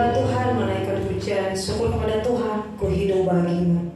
Menyembah Tuhan, menaikkan pujian, syukur kepada Tuhan, ku hidup bagimu.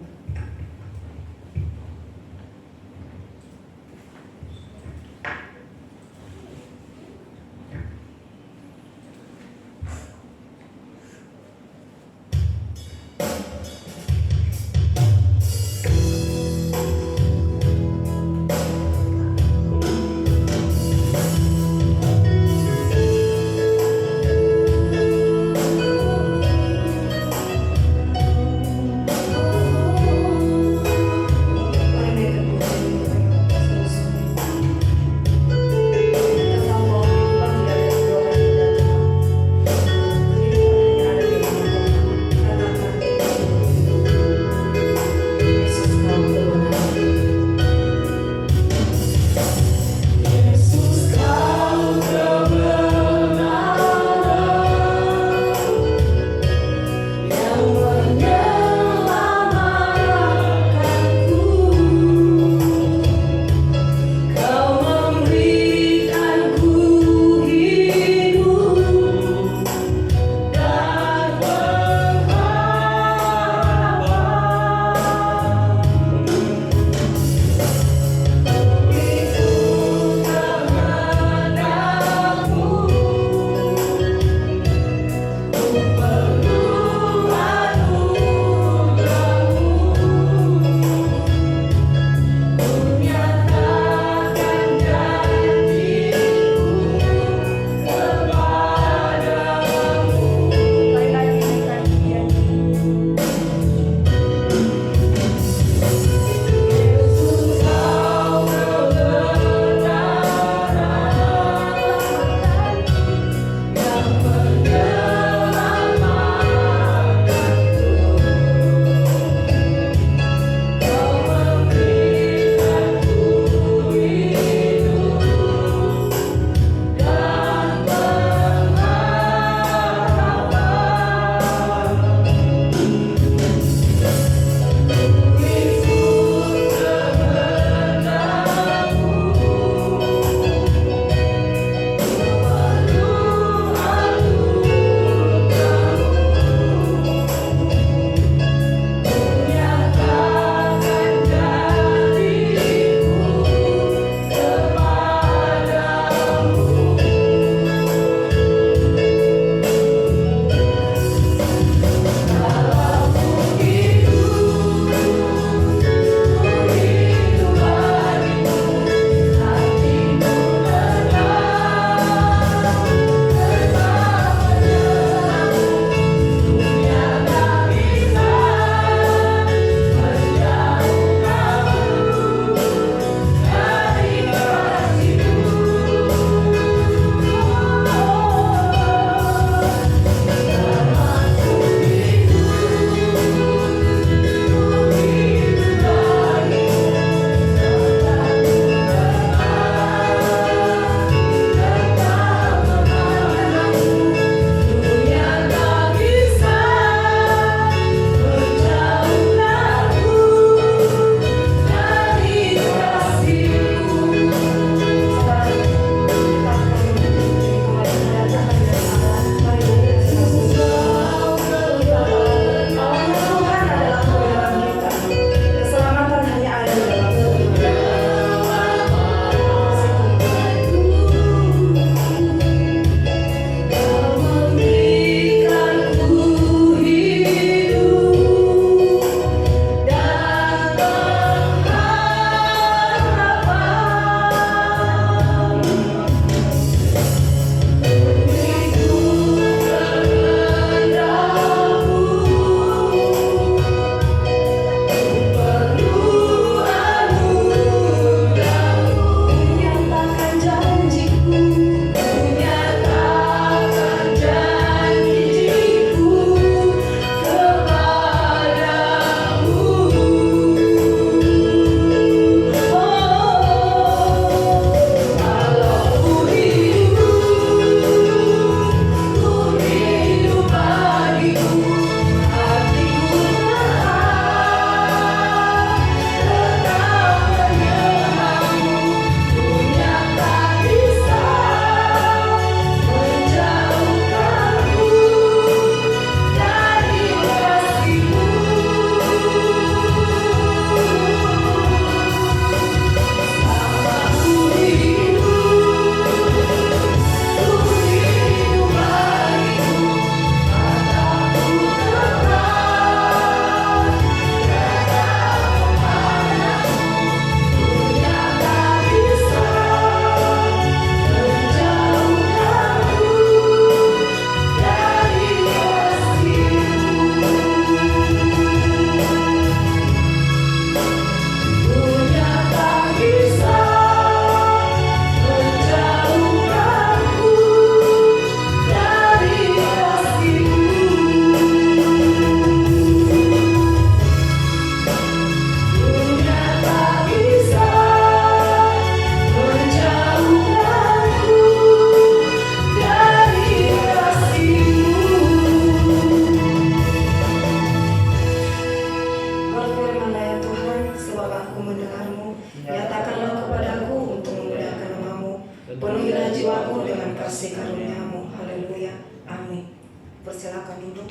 duduk.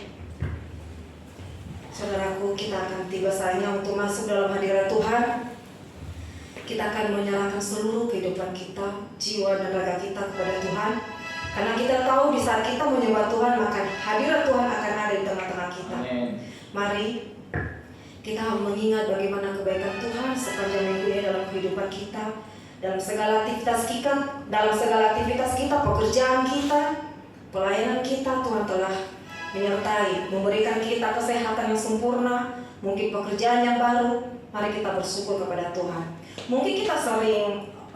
Saudaraku, kita akan tiba saatnya untuk masuk dalam hadirat Tuhan. Kita akan menyerahkan seluruh kehidupan kita, jiwa dan raga kita kepada Tuhan. Karena kita tahu di saat kita menyembah Tuhan, maka hadirat Tuhan akan ada di tengah-tengah kita. Amin. Mari kita mengingat bagaimana kebaikan Tuhan sepanjang minggu ini dalam kehidupan kita, dalam segala aktivitas kita, pekerjaan kita, pelayanan kita. Tuhan telah menyertai, memberikan kita kesehatan yang sempurna, mungkin pekerjaan yang baru. Mari kita bersyukur kepada Tuhan. Mungkin kita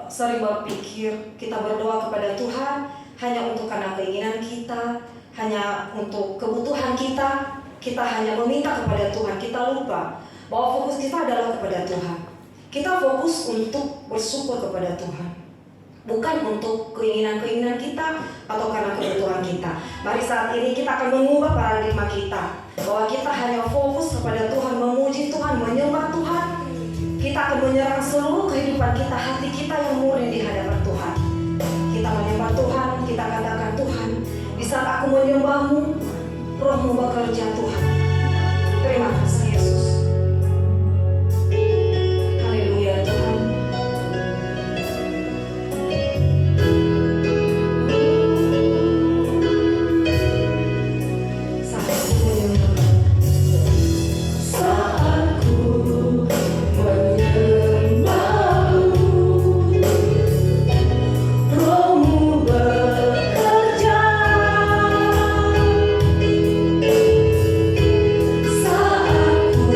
sering berpikir, kita berdoa kepada Tuhan hanya untuk karena keinginan kita, hanya untuk kebutuhan kita. Kita hanya meminta kepada Tuhan. Kita lupa bahwa fokus kita adalah kepada Tuhan. Kita fokus untuk bersyukur kepada Tuhan, bukan untuk keinginan-keinginan kita atau karena kebutuhan kita. Mari saat ini kita akan mengubah paradigma kita, bahwa kita hanya fokus kepada Tuhan, memuji Tuhan, menyembah Tuhan. Kita akan menyerahkan seluruh kehidupan kita, hati kita yang murni di hadapan Tuhan. Kita menyembah Tuhan, kita katakan, Tuhan, di saat aku menyembah-Mu, Roh-Mu bekerja Tuhan. Terima kasih Yesus. Haleluya Tuhan. Saat ku menyembah, saat ku menyembah-Mu, Roh-Mu bekerja. Saat ku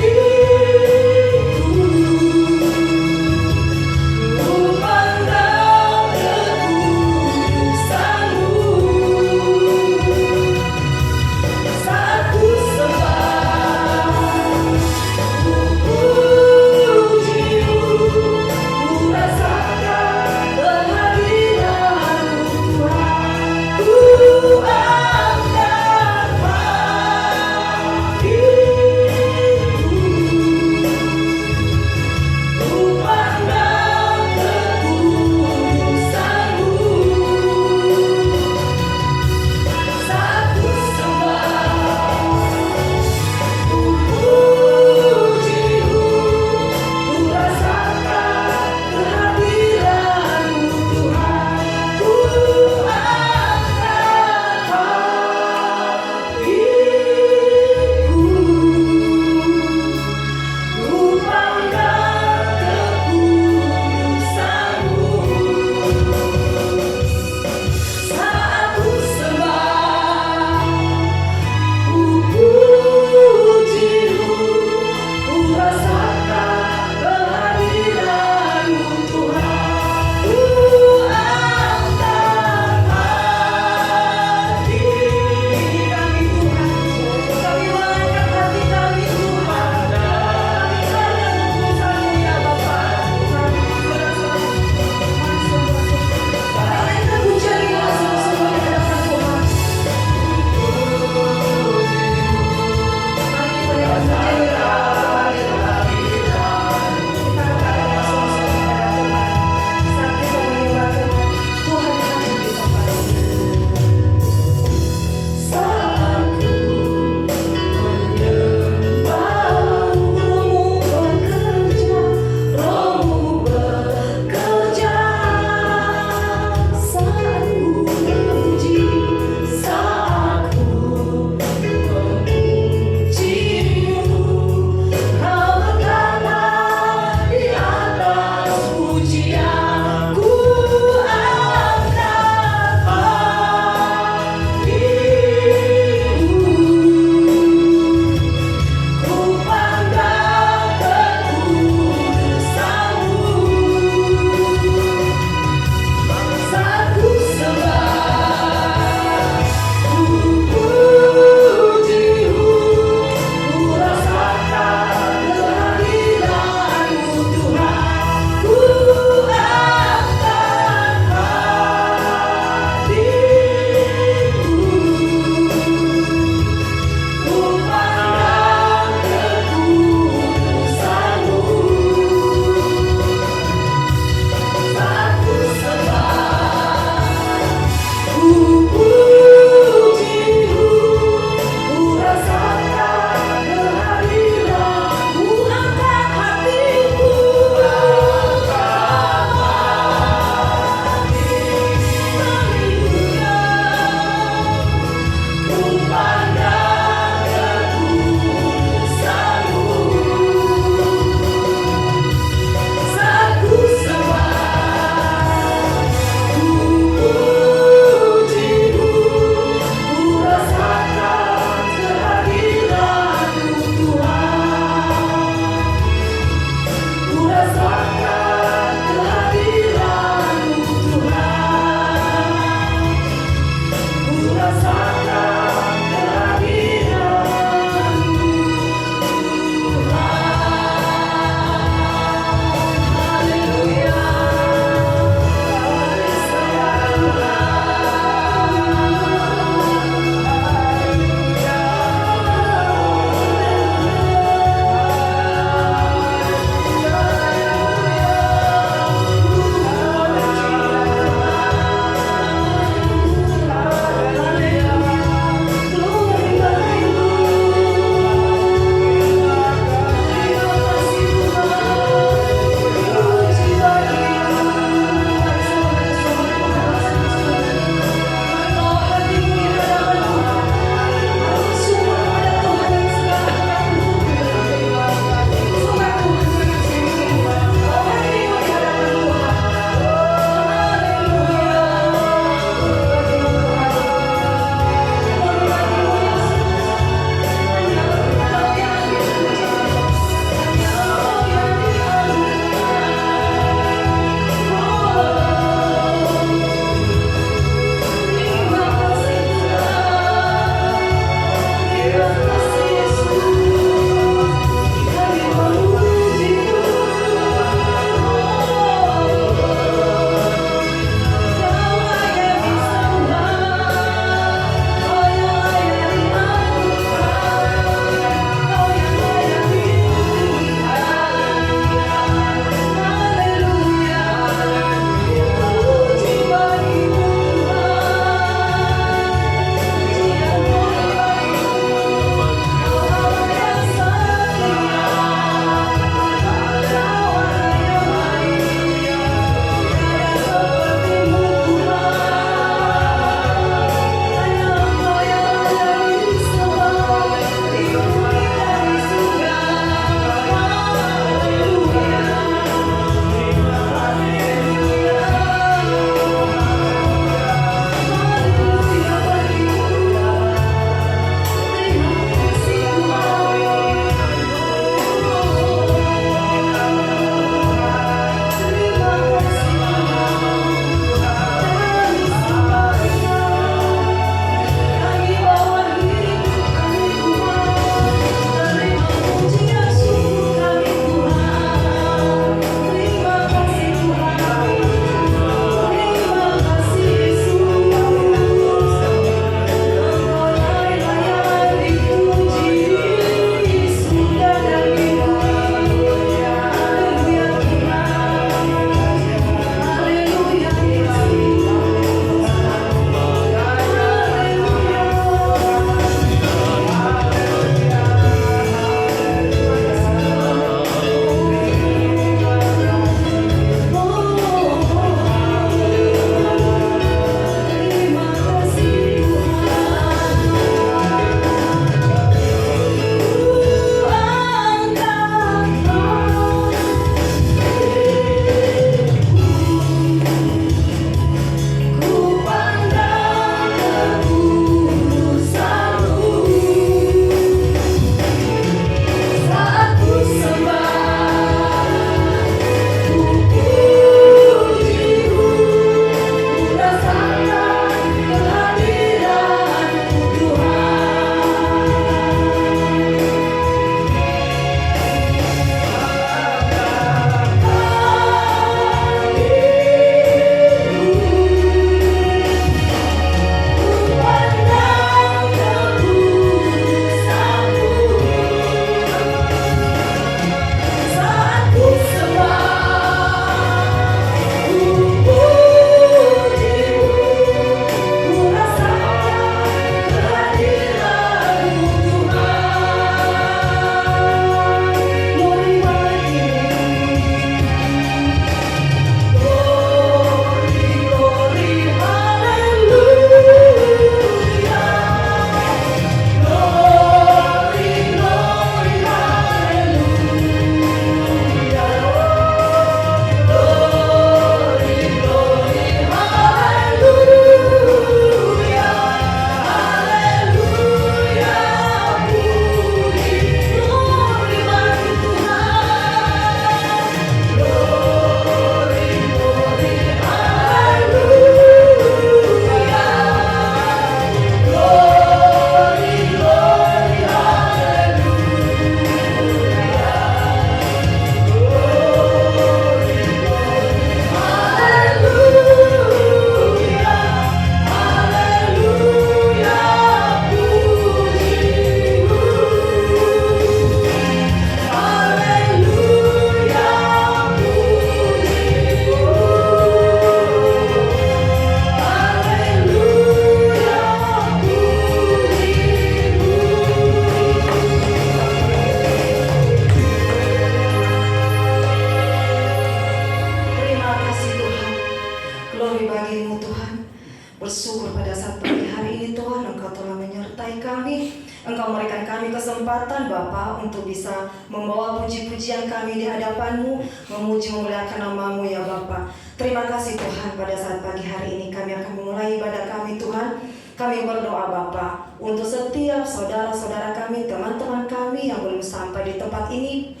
kesempatan Bapa untuk bisa membawa puji-pujian kami di hadapan-Mu, memuji memuliakan nama-Mu ya Bapa. Terima kasih Tuhan, pada saat pagi hari ini kami akan memulai ibadah kami Tuhan. Kami berdoa Bapa untuk setiap saudara-saudara kami, teman-teman kami yang belum sampai di tempat ini.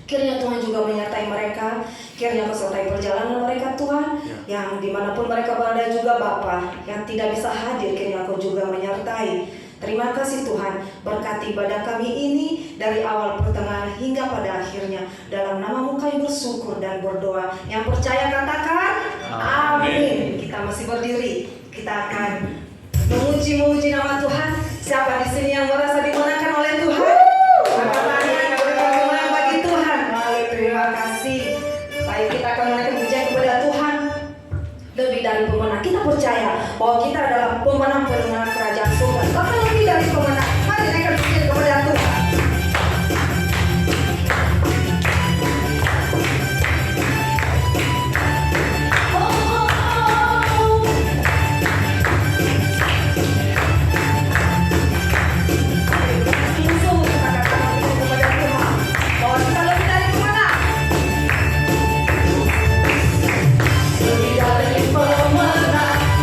Kiranya Tuhan juga menyertai mereka, kiranya sertai perjalanan mereka Tuhan, yang dimanapun mereka berada juga Bapa, yang tidak bisa hadir, kiranya Kau juga menyertai. Terima kasih Tuhan, berkati ibadah kami ini dari awal pertengahan hingga pada akhirnya. Dalam nama-Mu kami bersyukur dan berdoa. Yang percaya katakan amin. Kita masih berdiri, kita akan memuji nama Tuhan. Siapa di sini yang merasa dimenangkan oleh Tuhan? Terima kasih. Baik, kita akan menaikkan pujian kepada Tuhan. Lebih dari pemenang, kita percaya bahwa kita adalah pemenang kerajaan surga. Bahkan lebih dari pemenang. Mari naikkan pujian kepada Tuhan.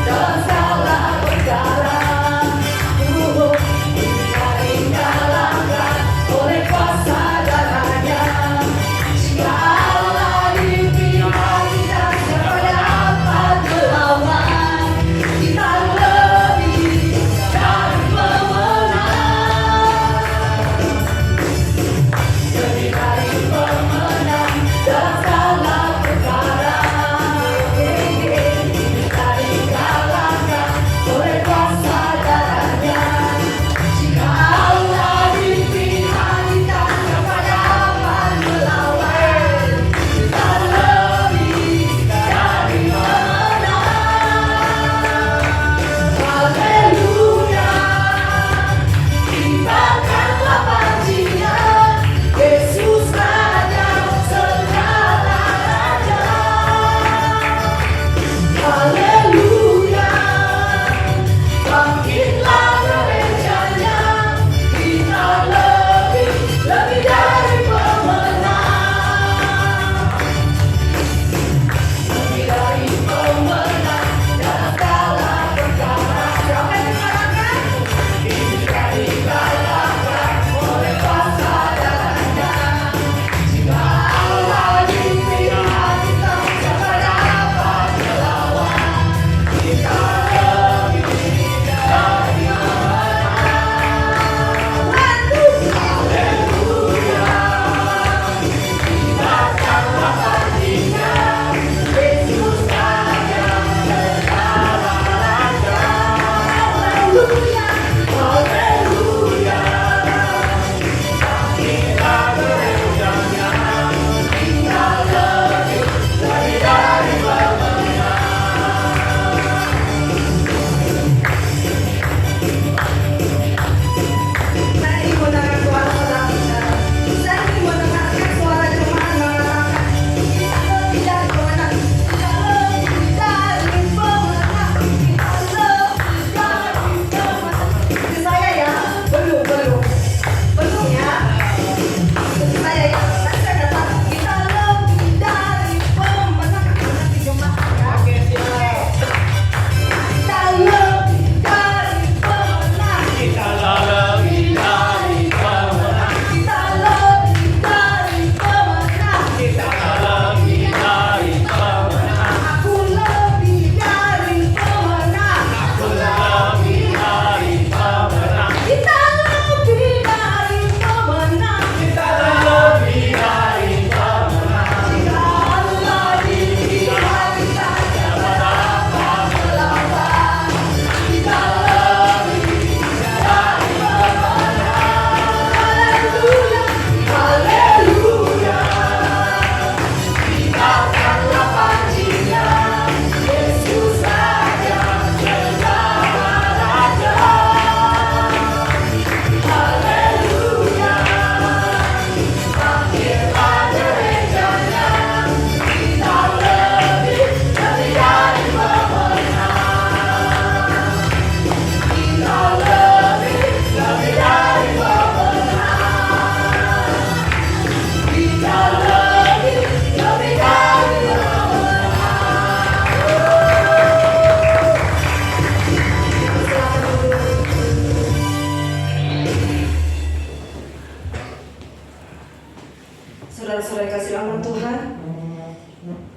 Dalam segala perkara,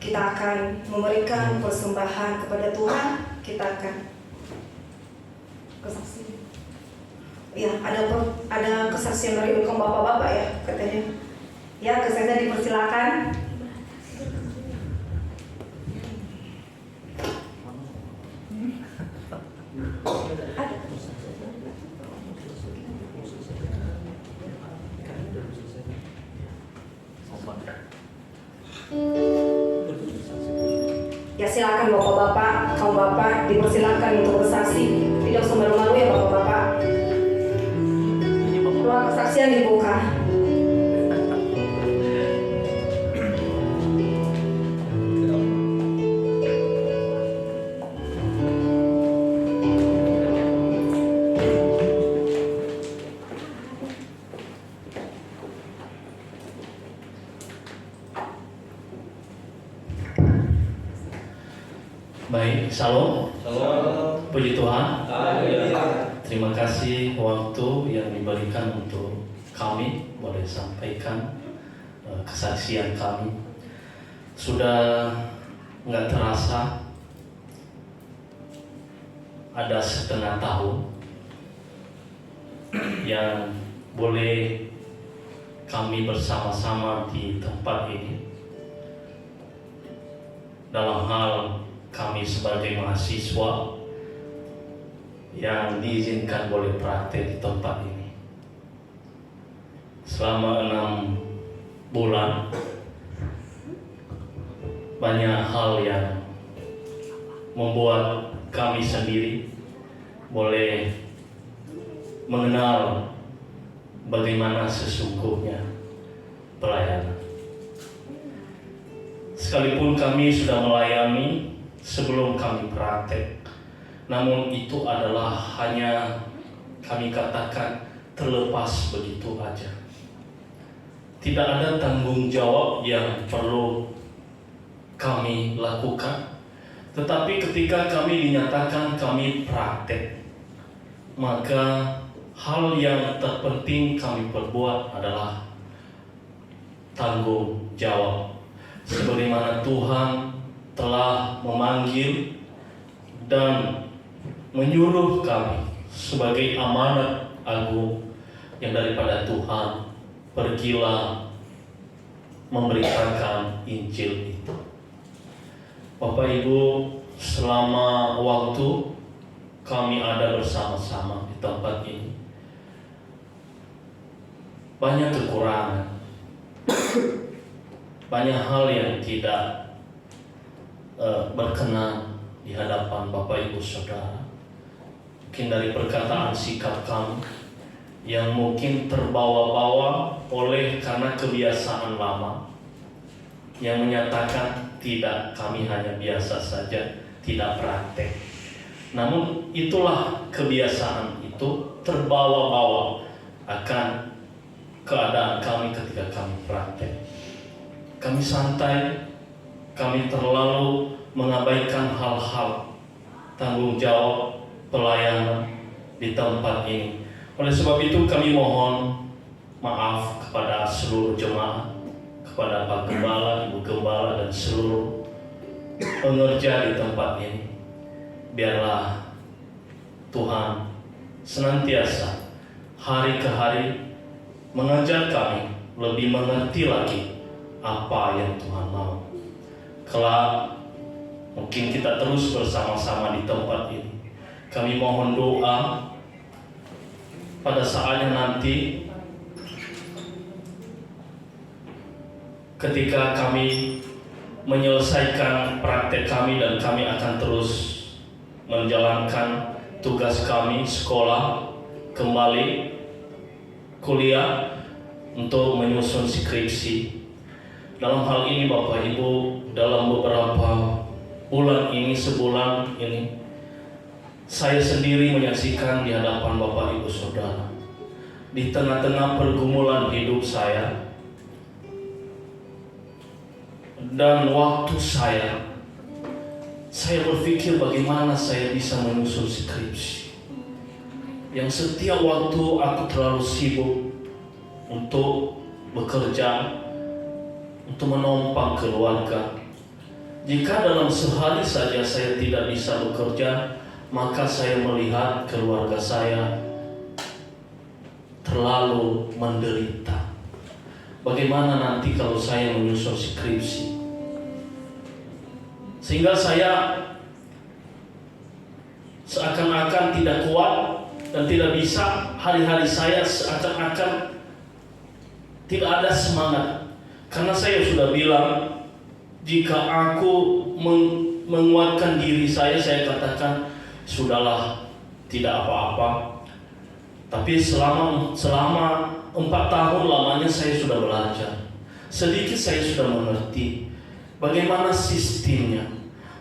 kita akan memberikan persembahan kepada Tuhan. Kita akan kesaksian. Ya, ada kesaksian dari engkau bapak-bapak ya katanya. Ya, kesaksian dipersilakan. Ya, silakan bapak-bapak, kaum bapak dipersilakan untuk bersaksi. Tidak usah malu-malu ya bapak-bapak. Ruang kesaksian dibuka. Baik, Shalom. Puji Tuhan. Terima kasih waktu yang diberikan untuk kami boleh sampaikan kesaksian kami. Sudah nggak terasa ada setengah tahun yang boleh kami bersama-sama di tempat ini dalam hal kami sebagai mahasiswa yang diizinkan boleh praktek di tempat ini. Selama 6 bulan banyak hal yang membuat kami sendiri boleh mengenal bagaimana sesungguhnya pelayanan. Sekalipun kami sudah melayani sebelum kami praktek, namun itu adalah hanya kami katakan terlepas begitu aja. Tidak ada tanggung jawab yang perlu kami lakukan. Tetapi ketika kami dinyatakan kami praktek, maka hal yang terpenting kami perbuat adalah tanggung jawab. Sebagaimana Tuhan telah memanggil dan menyuruh kami sebagai amanat agung yang daripada Tuhan, pergilah memberitakan Injil itu. Bapak Ibu, selama waktu kami ada bersama-sama di tempat ini, banyak kekurangan, banyak hal yang tidak berkenan di hadapan Bapak Ibu Saudara. Mungkin dari perkataan sikap kami yang mungkin terbawa-bawa oleh karena kebiasaan lama yang menyatakan tidak, kami hanya biasa saja, tidak praktek. Namun itulah kebiasaan itu terbawa-bawa akan keadaan kami ketika kami praktek. Kami santai, kami terlalu mengabaikan hal-hal tanggung jawab pelayanan di tempat ini. Oleh sebab itu kami mohon maaf kepada seluruh jemaat, kepada Pak Gembala, Ibu Gembala, dan seluruh pengerja di tempat ini. Biarlah Tuhan senantiasa hari ke hari mengajar kami lebih mengerti lagi apa yang Tuhan mau. Kelak mungkin kita terus bersama-sama di tempat ini. Kami mohon doa pada saatnya nanti ketika kami menyelesaikan praktek kami dan kami akan terus menjalankan tugas kami, sekolah, kembali kuliah untuk menyusun skripsi. Dalam hal ini Bapak Ibu, dalam beberapa bulan ini, sebulan ini, saya sendiri menyaksikan di hadapan Bapak Ibu Saudara, di tengah-tengah pergumulan hidup saya dan waktu saya berpikir bagaimana saya bisa menyusun skripsi. Yang setiap waktu aku terlalu sibuk untuk bekerja, untuk menompang keluarga, Jika dalam sehari saja saya tidak bisa bekerja, maka saya melihat keluarga saya terlalu menderita. Bagaimana nanti kalau saya menyusun skripsi? Sehingga saya seakan-akan tidak kuat dan tidak bisa. Hari-hari saya seakan-akan tidak ada semangat. Karena saya sudah bilang, jika aku menguatkan diri saya katakan, sudahlah, tidak apa-apa. Tapi selama 4 tahun lamanya saya sudah belajar. Sedikit saya sudah mengerti bagaimana sistemnya,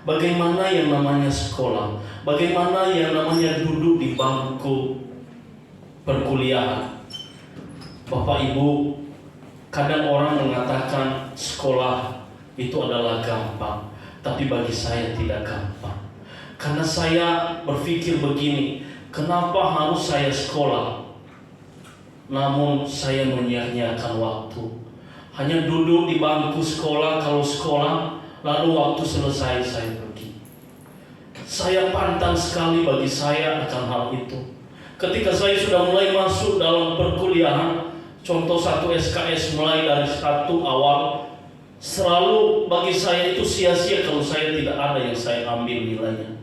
bagaimana yang namanya sekolah, bagaimana yang namanya duduk di bangku perkuliahan. Bapak Ibu, kadang orang mengatakan sekolah itu adalah gampang, tapi bagi saya tidak gampang. Karena saya berpikir begini, kenapa harus saya sekolah? Namun saya menyia-nyiakan waktu. Hanya duduk di bangku sekolah, kalau sekolah, lalu waktu selesai saya pergi. Saya pantang sekali bagi saya akan hal itu. Ketika saya sudah mulai masuk dalam perkuliahan, contoh 1 SKS mulai dari 1 awal, selalu bagi saya itu sia-sia kalau saya tidak ada yang saya ambil nilainya.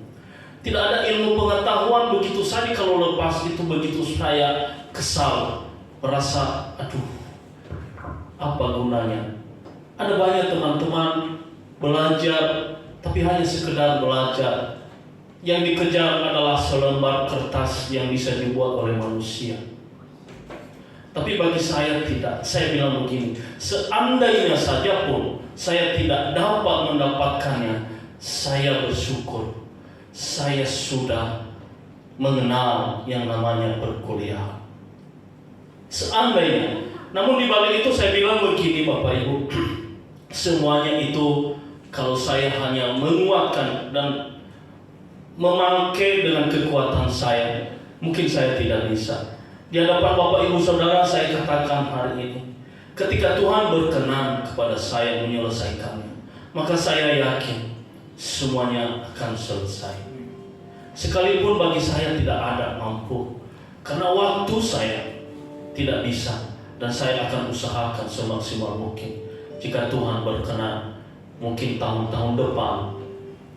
Tidak ada ilmu pengetahuan, begitu saja kalau lepas itu begitu saya kesal, merasa aduh, apa gunanya? Ada banyak teman-teman belajar, tapi hanya sekedar belajar. Yang dikejar adalah selembar kertas yang bisa dibuat oleh manusia. Tapi bagi saya tidak. Saya bilang begini, seandainya saja pun saya tidak dapat mendapatkannya, saya bersyukur saya sudah mengenal yang namanya perkuliahan. Seandainya. Namun di balik itu saya bilang begini Bapak Ibu, semuanya itu kalau saya hanya menguatkan dan memangkai dengan kekuatan saya, mungkin saya tidak bisa. Di hadapan Bapak Ibu Saudara saya katakan hari ini, ketika Tuhan berkenan kepada saya menyelesaikannya, maka saya yakin semuanya akan selesai. Sekalipun bagi saya tidak ada mampu, karena waktu saya tidak bisa, dan saya akan usahakan semaksimal mungkin. Jika Tuhan berkenan, mungkin tahun-tahun depan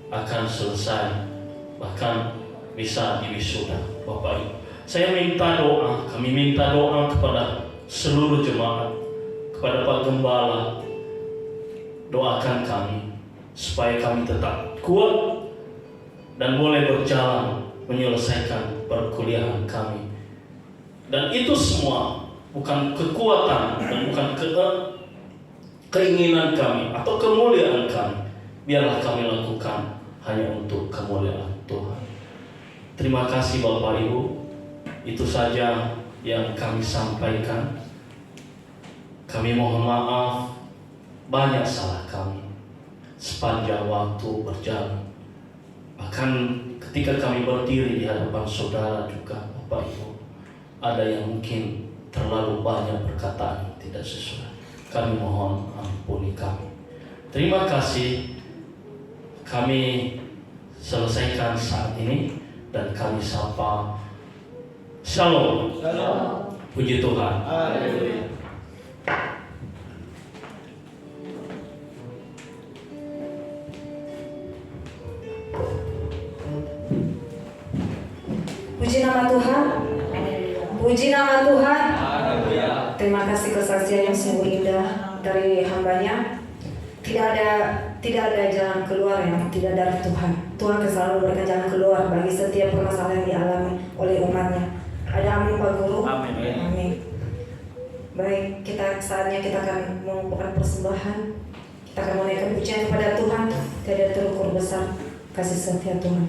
akan selesai, bahkan bisa diwisuda. Bapak Ibu, saya minta doa, kami minta doa kepada seluruh jemaat, kepada Pak Gembala, doakan kami supaya kami tetap kuat dan boleh berjalan menyelesaikan perkuliahan kami. Dan itu semua bukan kekuatan dan bukan keinginan kami atau kemuliaan kami. Biarlah kami lakukan hanya untuk kemuliaan Tuhan. Terima kasih Bapak Ibu. Itu saja yang kami sampaikan. Kami mohon maaf banyak salah kami sepanjang waktu berjalan. Bahkan ketika kami berdiri di hadapan saudara juga Bapak Ibu, ada yang mungkin terlalu banyak perkataan yang tidak sesuai. Kami mohon ampuni kami. Terima kasih. Kami selesaikan saat ini dan kami sapa Shalom. Shalom. Puji Tuhan. Haleluya. Puji nama Tuhan. Puji nama Tuhan. Haleluya. Terima kasih kesaksian yang sungguh indah dari hambanya. Tidak ada jalan keluar yang tidak dari Tuhan. Tuhan selalu memberikan jalan keluar bagi setiap permasalahan yang dialami oleh umatnya. Ada amin Pak Guru? Amin. Amin. Baik, saatnya kita akan mengumpulkan persembahan. Kita akan menaikkan pujian kepada Tuhan. Tidak terukur besar kasih setia Tuhan.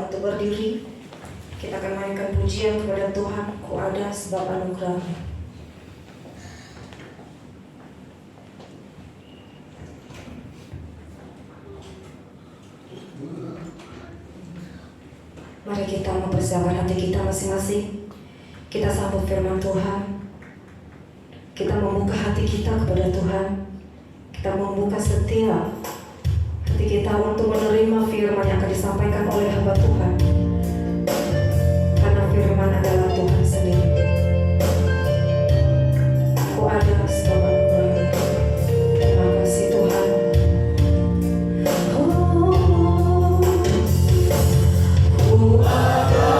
untuk berdiri. Kita akan mainkan pujian kepada Tuhan, Ku ada sebab anugerah-Mu. Mari kita mempersiapkan hati kita masing-masing. Kita sambut firman Tuhan. Kita membuka hati kita kepada Tuhan. Kita membuka setiap hati kita untuk menerima firman yang akan disampaikan oleh hamba Tuhan. Karena firman adalah Tuhan sendiri. Ku ada sebab anugerah-Mu. Terima kasih Tuhan. Ku ada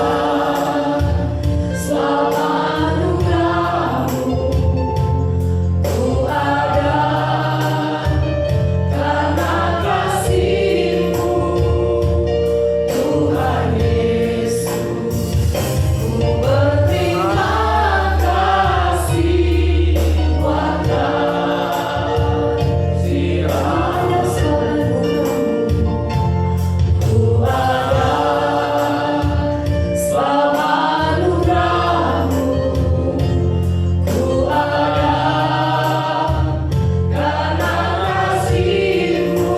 sebab anugerah-Mu. Ku ada karena kasih-Mu, Tuhan Yesus. Ku berterima kasih buat kasih ada sebab-Mu. Ku ada sebab anugerah-Mu. Ku ada karena kasih-Mu,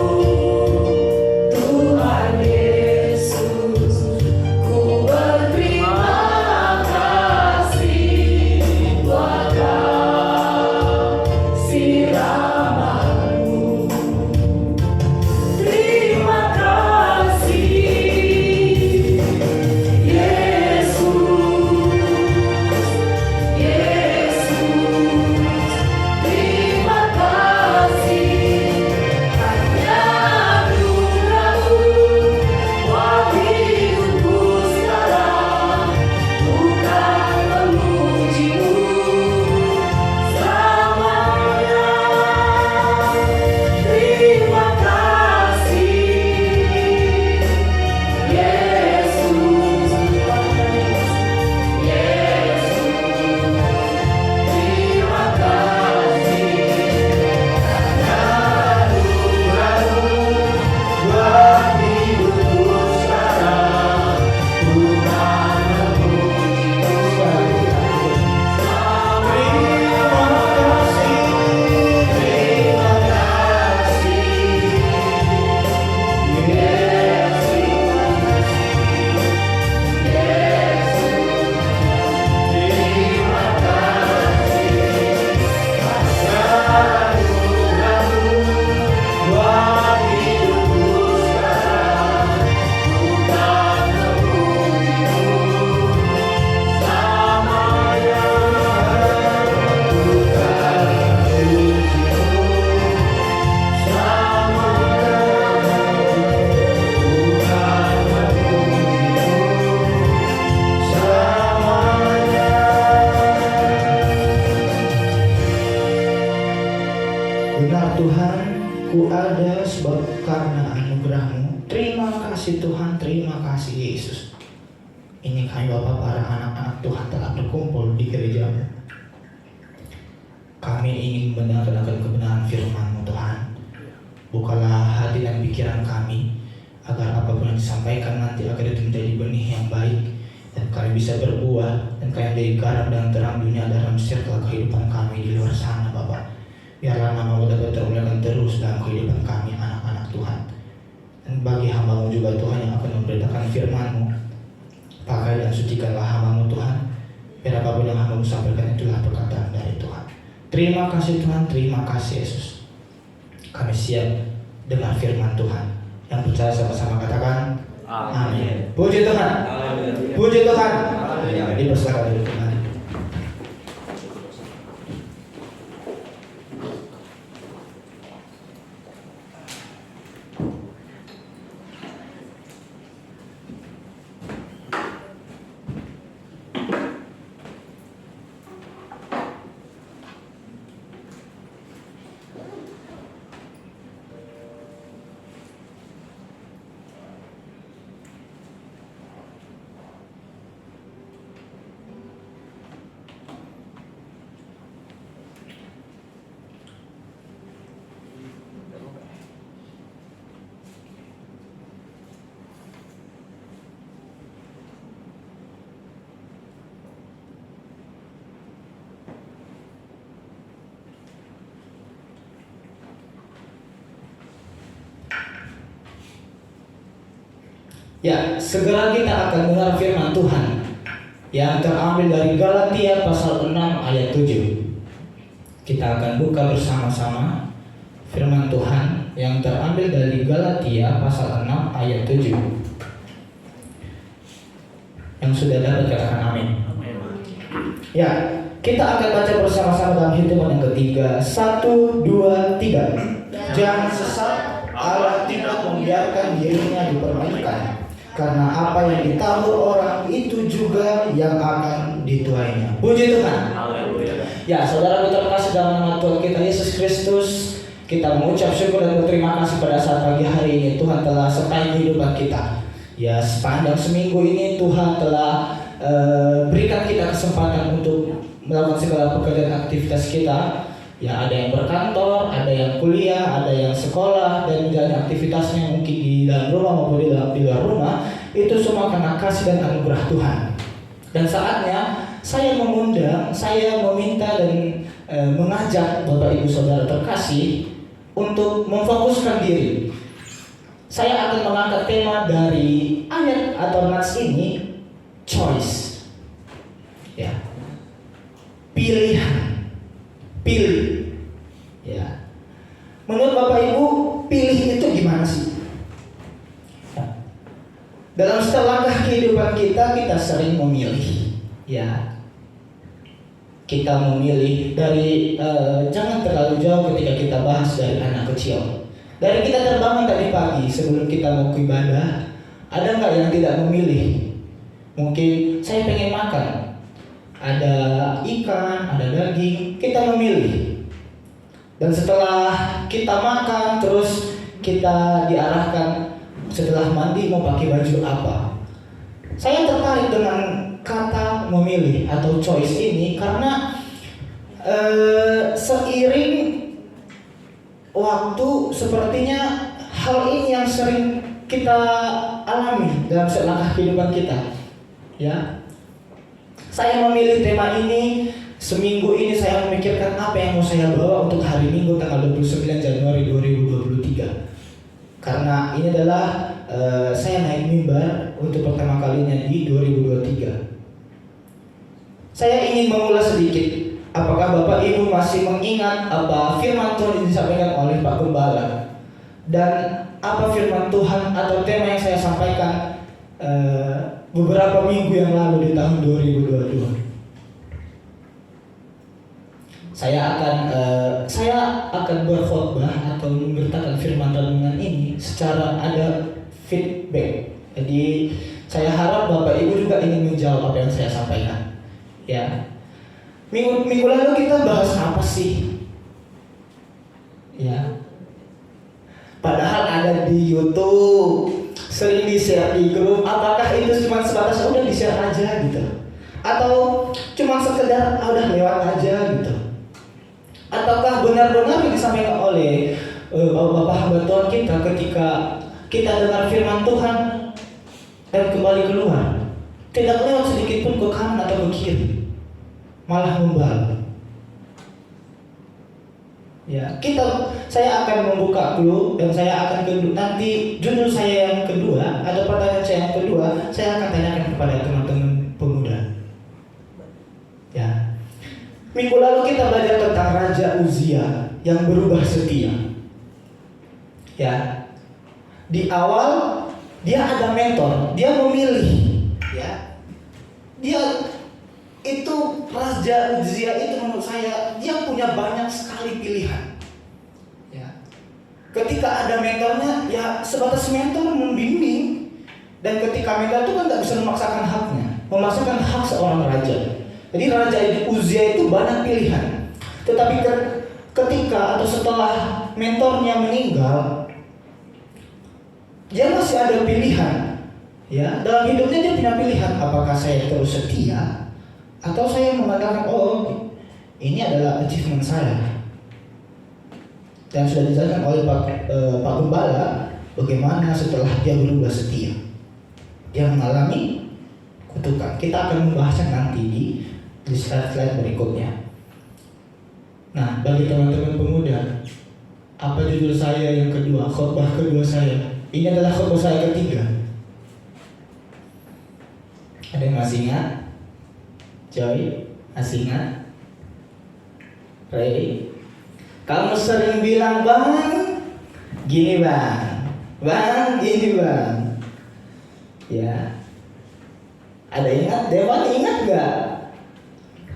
Tuhan Yesus. Ku berterima kasih buat kasih rahmat-Mu. Terima kasih Yesus, Yesus. Terima kasih hanya anugerah-Mu buat hidupku sekarang. Bukan memuji-Mu selamanya. Terima kasih Yesus, Yesus. Terima kasih karena anugerah-Mu buat hidupku sekarang. Bukan memuji-Mu Benar Tuhan, ku ada sebab karena anugerah-Mu. Terima kasih Tuhan, terima kasih Yesus. Ini kami Bapak, para anak-anak Tuhan telah berkumpul di gereja-Mu. Kami ingin mendengarkan kebenaran firman-Mu Tuhan. Bukalah hati dan pikiran kami, agar apapun yang disampaikan nanti agar itu menjadi benih yang baik, dan kami bisa berbuah, dan kami menjadi garam dan terang dunia dalam circle kehidupan kami di luar sana Bapak. Biarlah nama-Mu dapat terulang terus dalam kehidupan kami anak-anak Tuhan. Dan bagi hamba-Mu juga Tuhan yang akan memberitakan firman-Mu, pakai dan sucikanlah hamba-Mu Tuhan. Biar apapun yang hamba-Mu sampaikan itulah perkataan dari Tuhan. Terima kasih Tuhan, terima kasih Yesus. Kami siap dengan firman Tuhan. Yang percaya sama-sama katakan amin. Puji Tuhan. Puji Tuhan. Dipersilakan dulu Tuhan. Ya, segera kita akan dengar firman Tuhan yang terambil dari Galatia pasal 6 ayat 7. Kita akan buka bersama-sama firman Tuhan yang terambil dari Galatia pasal 6 ayat 7. Yang sudah dapat katakan amin. Ya, kita akan baca bersama-sama dalam hitungan yang ketiga. 1, 2, 3. Jangan sesat, Allah tidak membiarkan dirinya dipermainkan, karena apa yang ditabur orang itu juga yang akan dituainya. Puji Tuhan. Ya, saudara terkasih dalam nama Tuhan kita Yesus Kristus, kita mengucap syukur dan berterima kasih pada saat pagi hari ini Tuhan telah sertai kehidupan kita. Ya, sepanjang seminggu ini Tuhan telah berikan kita kesempatan untuk melakukan segala pekerjaan aktivitas kita. Ya, ada yang berkantor, ada yang kuliah, ada yang sekolah, dan menjalani aktivitasnya mungkin di dalam rumah maupun di luar rumah. Itu semua karena kasih dan anugerah Tuhan. Dan saatnya saya mengundang, saya meminta dan mengajak Bapak Ibu Saudara terkasih untuk memfokuskan diri. Saya akan mengangkat tema dari ayat atau nats ini, choice. Ya. Pilihan. Pilih. Ya. Menurut Bapak Ibu, pilih itu gimana sih? Ya. Dalam setiap langkah kehidupan kita sering memilih. Ya. Kita memilih dari jangan terlalu jauh ketika kita bahas dari anak kecil. Dari kita terbangun tadi pagi sebelum kita mau ke ibadah, ada nggak yang tidak memilih? Mungkin saya pengen makan, ada ikan, ada daging, kita memilih. Dan setelah kita makan, terus kita diarahkan setelah mandi mau pakai baju apa. Saya tertarik dengan kata memilih atau choice ini karena seiring waktu sepertinya hal ini yang sering kita alami dalam selangkah kehidupan kita. Ya, saya memilih tema ini seminggu ini. Saya memikirkan apa yang mau saya bawa untuk hari Minggu tanggal 29 Januari 2023. Karena ini adalah saya naik mimbar untuk pertama kalinya di 2023. Saya ingin mengulas sedikit. Apakah Bapak Ibu masih mengingat apa firman Tuhan yang disampaikan oleh Pak Gembala? Dan apa firman Tuhan atau tema yang saya sampaikan beberapa minggu yang lalu di tahun 2022? Saya akan berkhotbah atau memberitakan firman renungan ini secara ada feedback. Jadi saya harap Bapak Ibu juga ingin menjawab apa yang saya sampaikan. Ya. Minggu lalu kita bahas apa sih? Ya. Padahal ada di YouTube, sering di-share di grup. Apakah itu cuma sebatas udah di-share aja gitu? Atau cuma sekedar udah lewat aja gitu? Ataukah benar-benar yang disampaikan oleh Bapak hamba Tuhan kita ketika kita dengar firman Tuhan dan kembali keluar, tidak lewat sedikit pun ke kanan atau ke kiri, malah membalik. Ya, saya akan membuka dulu dan saya akan nanti judul saya yang kedua atau pertanyaan saya yang kedua saya akan tanyakan kepada teman-teman pemuda. Ya, minggu lalu kita belajar tentang Raja Uzia yang berubah setia. Ya, di awal dia ada mentor, dia memilih. Ya, dia itu Raja Uzia itu menurut saya dia punya banyak sekali pilihan. Ya. Ketika ada mentornya, ya sebatas mentor membimbing. Dan ketika mentor itu kan nggak bisa memaksakan haknya, memaksakan hak seorang raja. Jadi Raja Uzia itu banyak pilihan. Tetapi ketika atau setelah mentornya meninggal, dia masih ada pilihan. Ya, dalam hidupnya dia punya pilihan. Apakah saya terus setia? Atau saya mengatakan, oh ini adalah achievement saya. Dan sudah dijelaskan oleh Pak Gembala bagaimana setelah dia berubah setia, dia mengalami kutukan. Kita akan membahasnya nanti di slide berikutnya. Nah, bagi teman-teman pemuda, apa judul saya yang kedua, khotbah kedua saya? Ini adalah khotbah saya ketiga. Ada yang masih ingat? Joy, masih ingat? Ray, kamu sering bilang bang, gini bang, gini bang. Ya, ada ingat? Dewan ingat gak?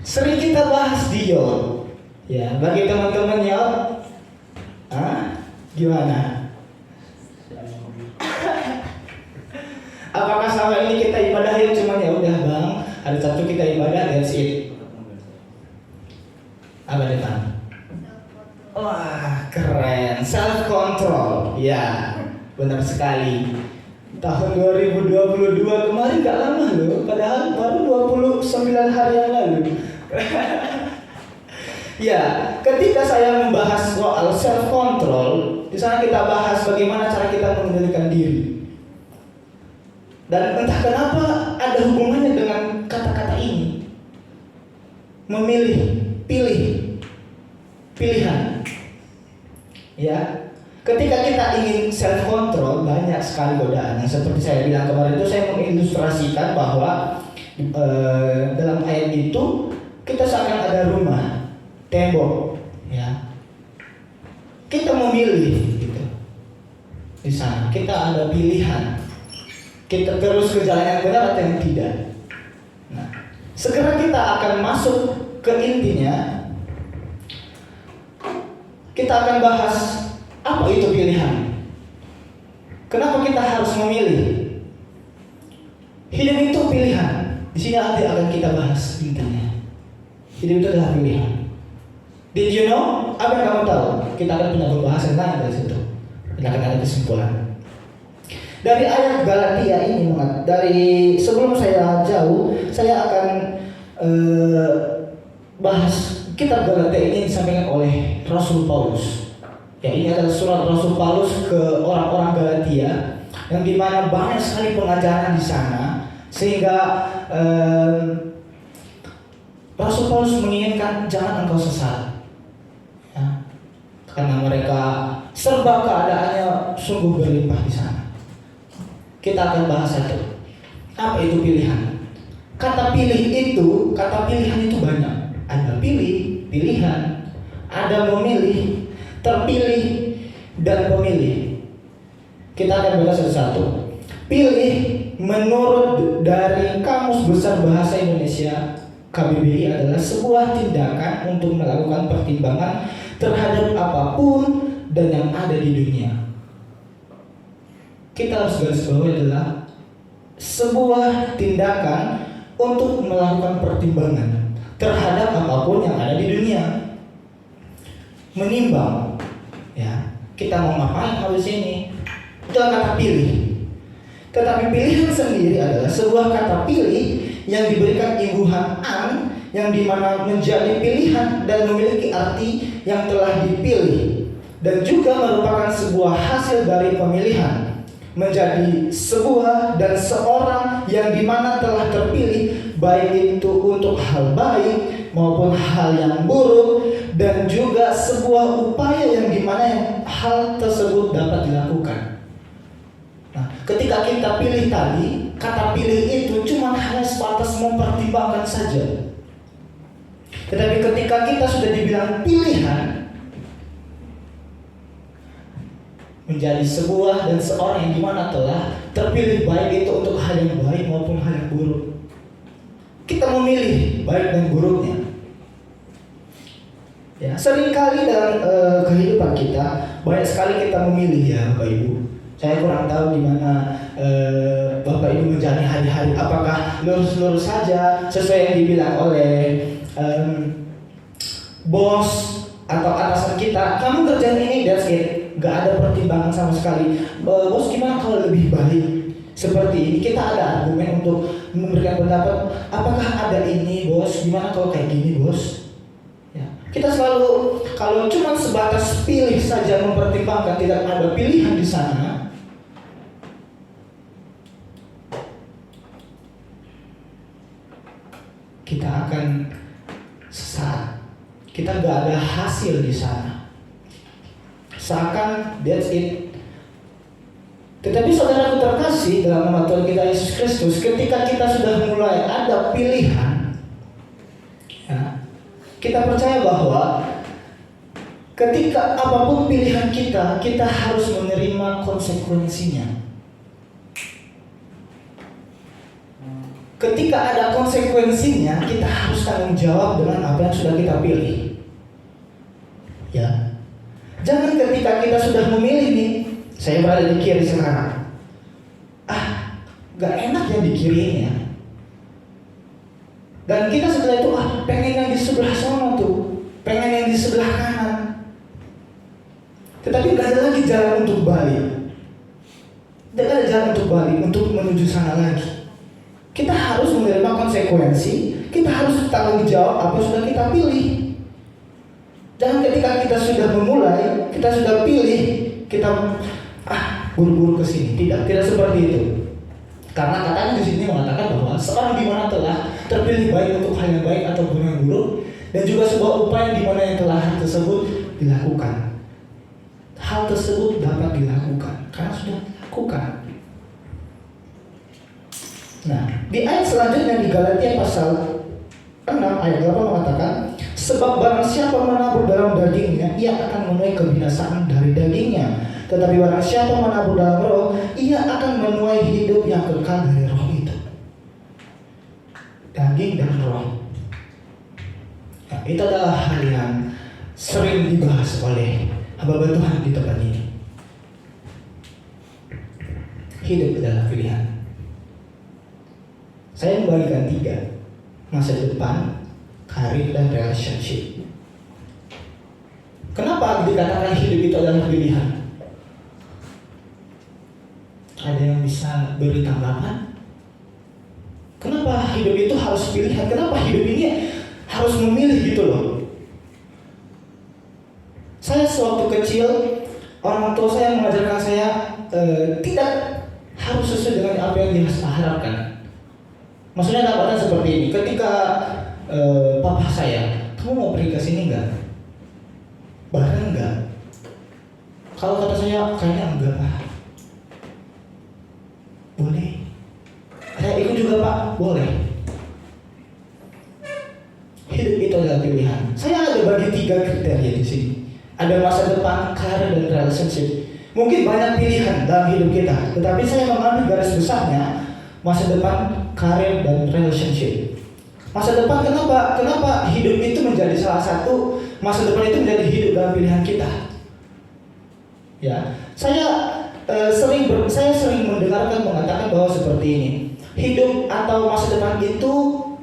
Sering kita bahas di Yod. Ya, bagi teman-teman Yod, gimana? Apakah selama ini kita ibadah ya cuma ya udah bang, hari Sabtu kita ibadah, that's it. Apa depan? Wah, keren. Self control. Ya, benar sekali. Tahun 2022 kemarin gak lama loh, padahal baru 29 hari yang lalu. Ya, ketika saya membahas soal self control, di sana kita bahas bagaimana cara kita mengendalikan diri. Dan entah kenapa ada hubungannya dengan kata-kata ini. Memilih, pilihan. Ya, ketika kita ingin self control banyak sekali godaan. Yang seperti saya bilang kemarin itu, saya mengilustrasikan bahwa dalam ayat itu kita seakan ada rumah, tembok, ya. Kita memilih gitu. Di sana kita ada pilihan. Kita terus ke jalan yang benar atau yang tidak. Nah, segera kita akan masuk ke intinya. Kita akan bahas apa itu pilihan. Kenapa kita harus memilih? Hidup itu pilihan. Di sini nanti akan kita bahas intinya. Hidup itu adalah pilihan. Did you know? Apa yang kamu tahu? Kita akan punya pembahasan lain dari situ. Kita akan ada kesimpulan. Dari ayat Galatia ini, dari sebelum saya jauh, saya akan bahas kitab Galatia ini disampaikan oleh Rasul Paulus. Ya, ini adalah surat Rasul Paulus ke orang-orang Galatia, yang dimana banyak sekali pengajaran di sana, sehingga Rasul Paulus menginginkan jangan engkau sesat, ya, karena mereka serba keadaannya sungguh berlimpah di sana. Kita akan bahas satu. Apa itu pilihan? Kata pilihan itu banyak. Ada pilihan, ada memilih, terpilih, dan pemilih. Kita akan bahas satu-satu. Pilih menurut dari Kamus Besar Bahasa Indonesia KBBI adalah sebuah tindakan untuk melakukan pertimbangan terhadap apapun dan yang ada di dunia. Kita harus garis bawahi adalah sebuah tindakan untuk melakukan pertimbangan terhadap apapun yang ada di dunia. Menimbang, ya, kita mau ngapain habis ini? Itu kata pilih. Tetapi pilihan sendiri adalah sebuah kata pilih yang diberikan imbuhan an, yang dimana menjadi pilihan dan memiliki arti yang telah dipilih, dan juga merupakan sebuah hasil dari pemilihan menjadi sebuah dan seorang yang dimana telah terpilih, baik itu untuk hal baik maupun hal yang buruk, dan juga sebuah upaya yang dimana hal tersebut dapat dilakukan. Nah, ketika kita pilih tadi, kata pilih itu cuma hanya sebatas mempertimbangkan saja. Tetapi ketika kita sudah dibilang pilihan, menjadi sebuah dan seorang yang dimana telah terpilih, baik itu untuk hal yang baik maupun hal yang buruk. Kita memilih baik dan buruknya. Ya, seringkali dalam kehidupan kita banyak sekali kita memilih, ya Bapak Ibu. Saya kurang tahu di mana Bapak Ibu menjalani hari-hari. Apakah lurus-lurus saja sesuai yang dibilang oleh bos atau atasan kita, kamu kerjain ini, that's it. Gak ada pertimbangan sama sekali. Bos, gimana kalau lebih baik seperti ini? Kita ada argumen untuk memberikan pendapat. Apakah ada ini, bos? Gimana kalau kayak gini, bos? Ya. Kita selalu, kalau cuma sebatas pilih saja mempertimbangkan, tidak ada pilihan di sana, kita akan sesat. Kita gak ada hasil di sana. Seakan that's it. Tetapi saudaraku terkasih dalam nama Tuhan kita Yesus Kristus, ketika kita sudah mulai ada pilihan, ya, kita percaya bahwa ketika apapun pilihan kita, kita harus menerima konsekuensinya. Ketika ada konsekuensinya, kita harus tanggung jawab dengan apa yang sudah kita pilih. Ya, jangan ketika kita sudah memilih nih, saya berada di kiri sekarang. Gak enak ya di kirinya. Dan kita setelah itu pengen yang di sebelah sana tuh, pengen yang di sebelah kanan. Tetapi gak ada lagi jalan untuk balik. Gak ada jalan untuk balik, untuk menuju sana lagi. Kita harus menerima konsekuensi, kita harus tanggung jawab apa yang sudah kita pilih. Jangan ketika kita sudah memulai, kita sudah pilih, kita buru-buru ke sini. Tidak seperti itu. Karena katanya di sini mengatakan bahwa seorang di mana telah terpilih baik untuk hal yang baik ataupun yang buruk, dan juga sebuah upaya di mana yang telah hal tersebut dilakukan. Hal tersebut dapat dilakukan karena sudah dilakukan. Nah, di ayat selanjutnya di Galatia pasal 6 ayat 8 mengatakan, sebab barang siapa menabur dalam dagingnya, ia akan menuai kebinasaan dari dagingnya. Tetapi barang siapa menabur dalam roh, ia akan menuai hidup yang kekal dari roh itu. Daging dan roh. Nah, itu adalah hal yang sering dibahas oleh hamba Tuhan di tempat ini. Hidup adalah pilihan. Saya membagikan 3: masa depan, karir, dan relationship. Kenapa dikatakan hidup itu adalah pilihan? Ada yang bisa beri tanggapan? Kenapa hidup itu harus pilihan? Kenapa hidup ini harus memilih gitu loh? Saya sewaktu kecil, orang tua saya mengajarkan saya tidak harus sesuai dengan apa yang diharapkan. Maksudnya dampaknya seperti ini. Ketika papa saya, kamu mau pergi ke sini enggak? Bareng enggak? Kalau kata saya kayaknya enggak pak. Boleh. Saya ikut juga pak. Boleh. Hidup itu adalah pilihan. Saya ada bagi 3 kriteria di sini. Ada masa depan, karir, dan relationship. Mungkin banyak pilihan dalam hidup kita, tetapi saya mengambil garis besarnya masa depan, karir, dan relationship. Masa depan, kenapa hidup itu menjadi salah satu, masa depan itu menjadi hidup dalam pilihan kita. Ya, saya sering mendengarkan mengatakan bahwa seperti ini. Hidup atau masa depan itu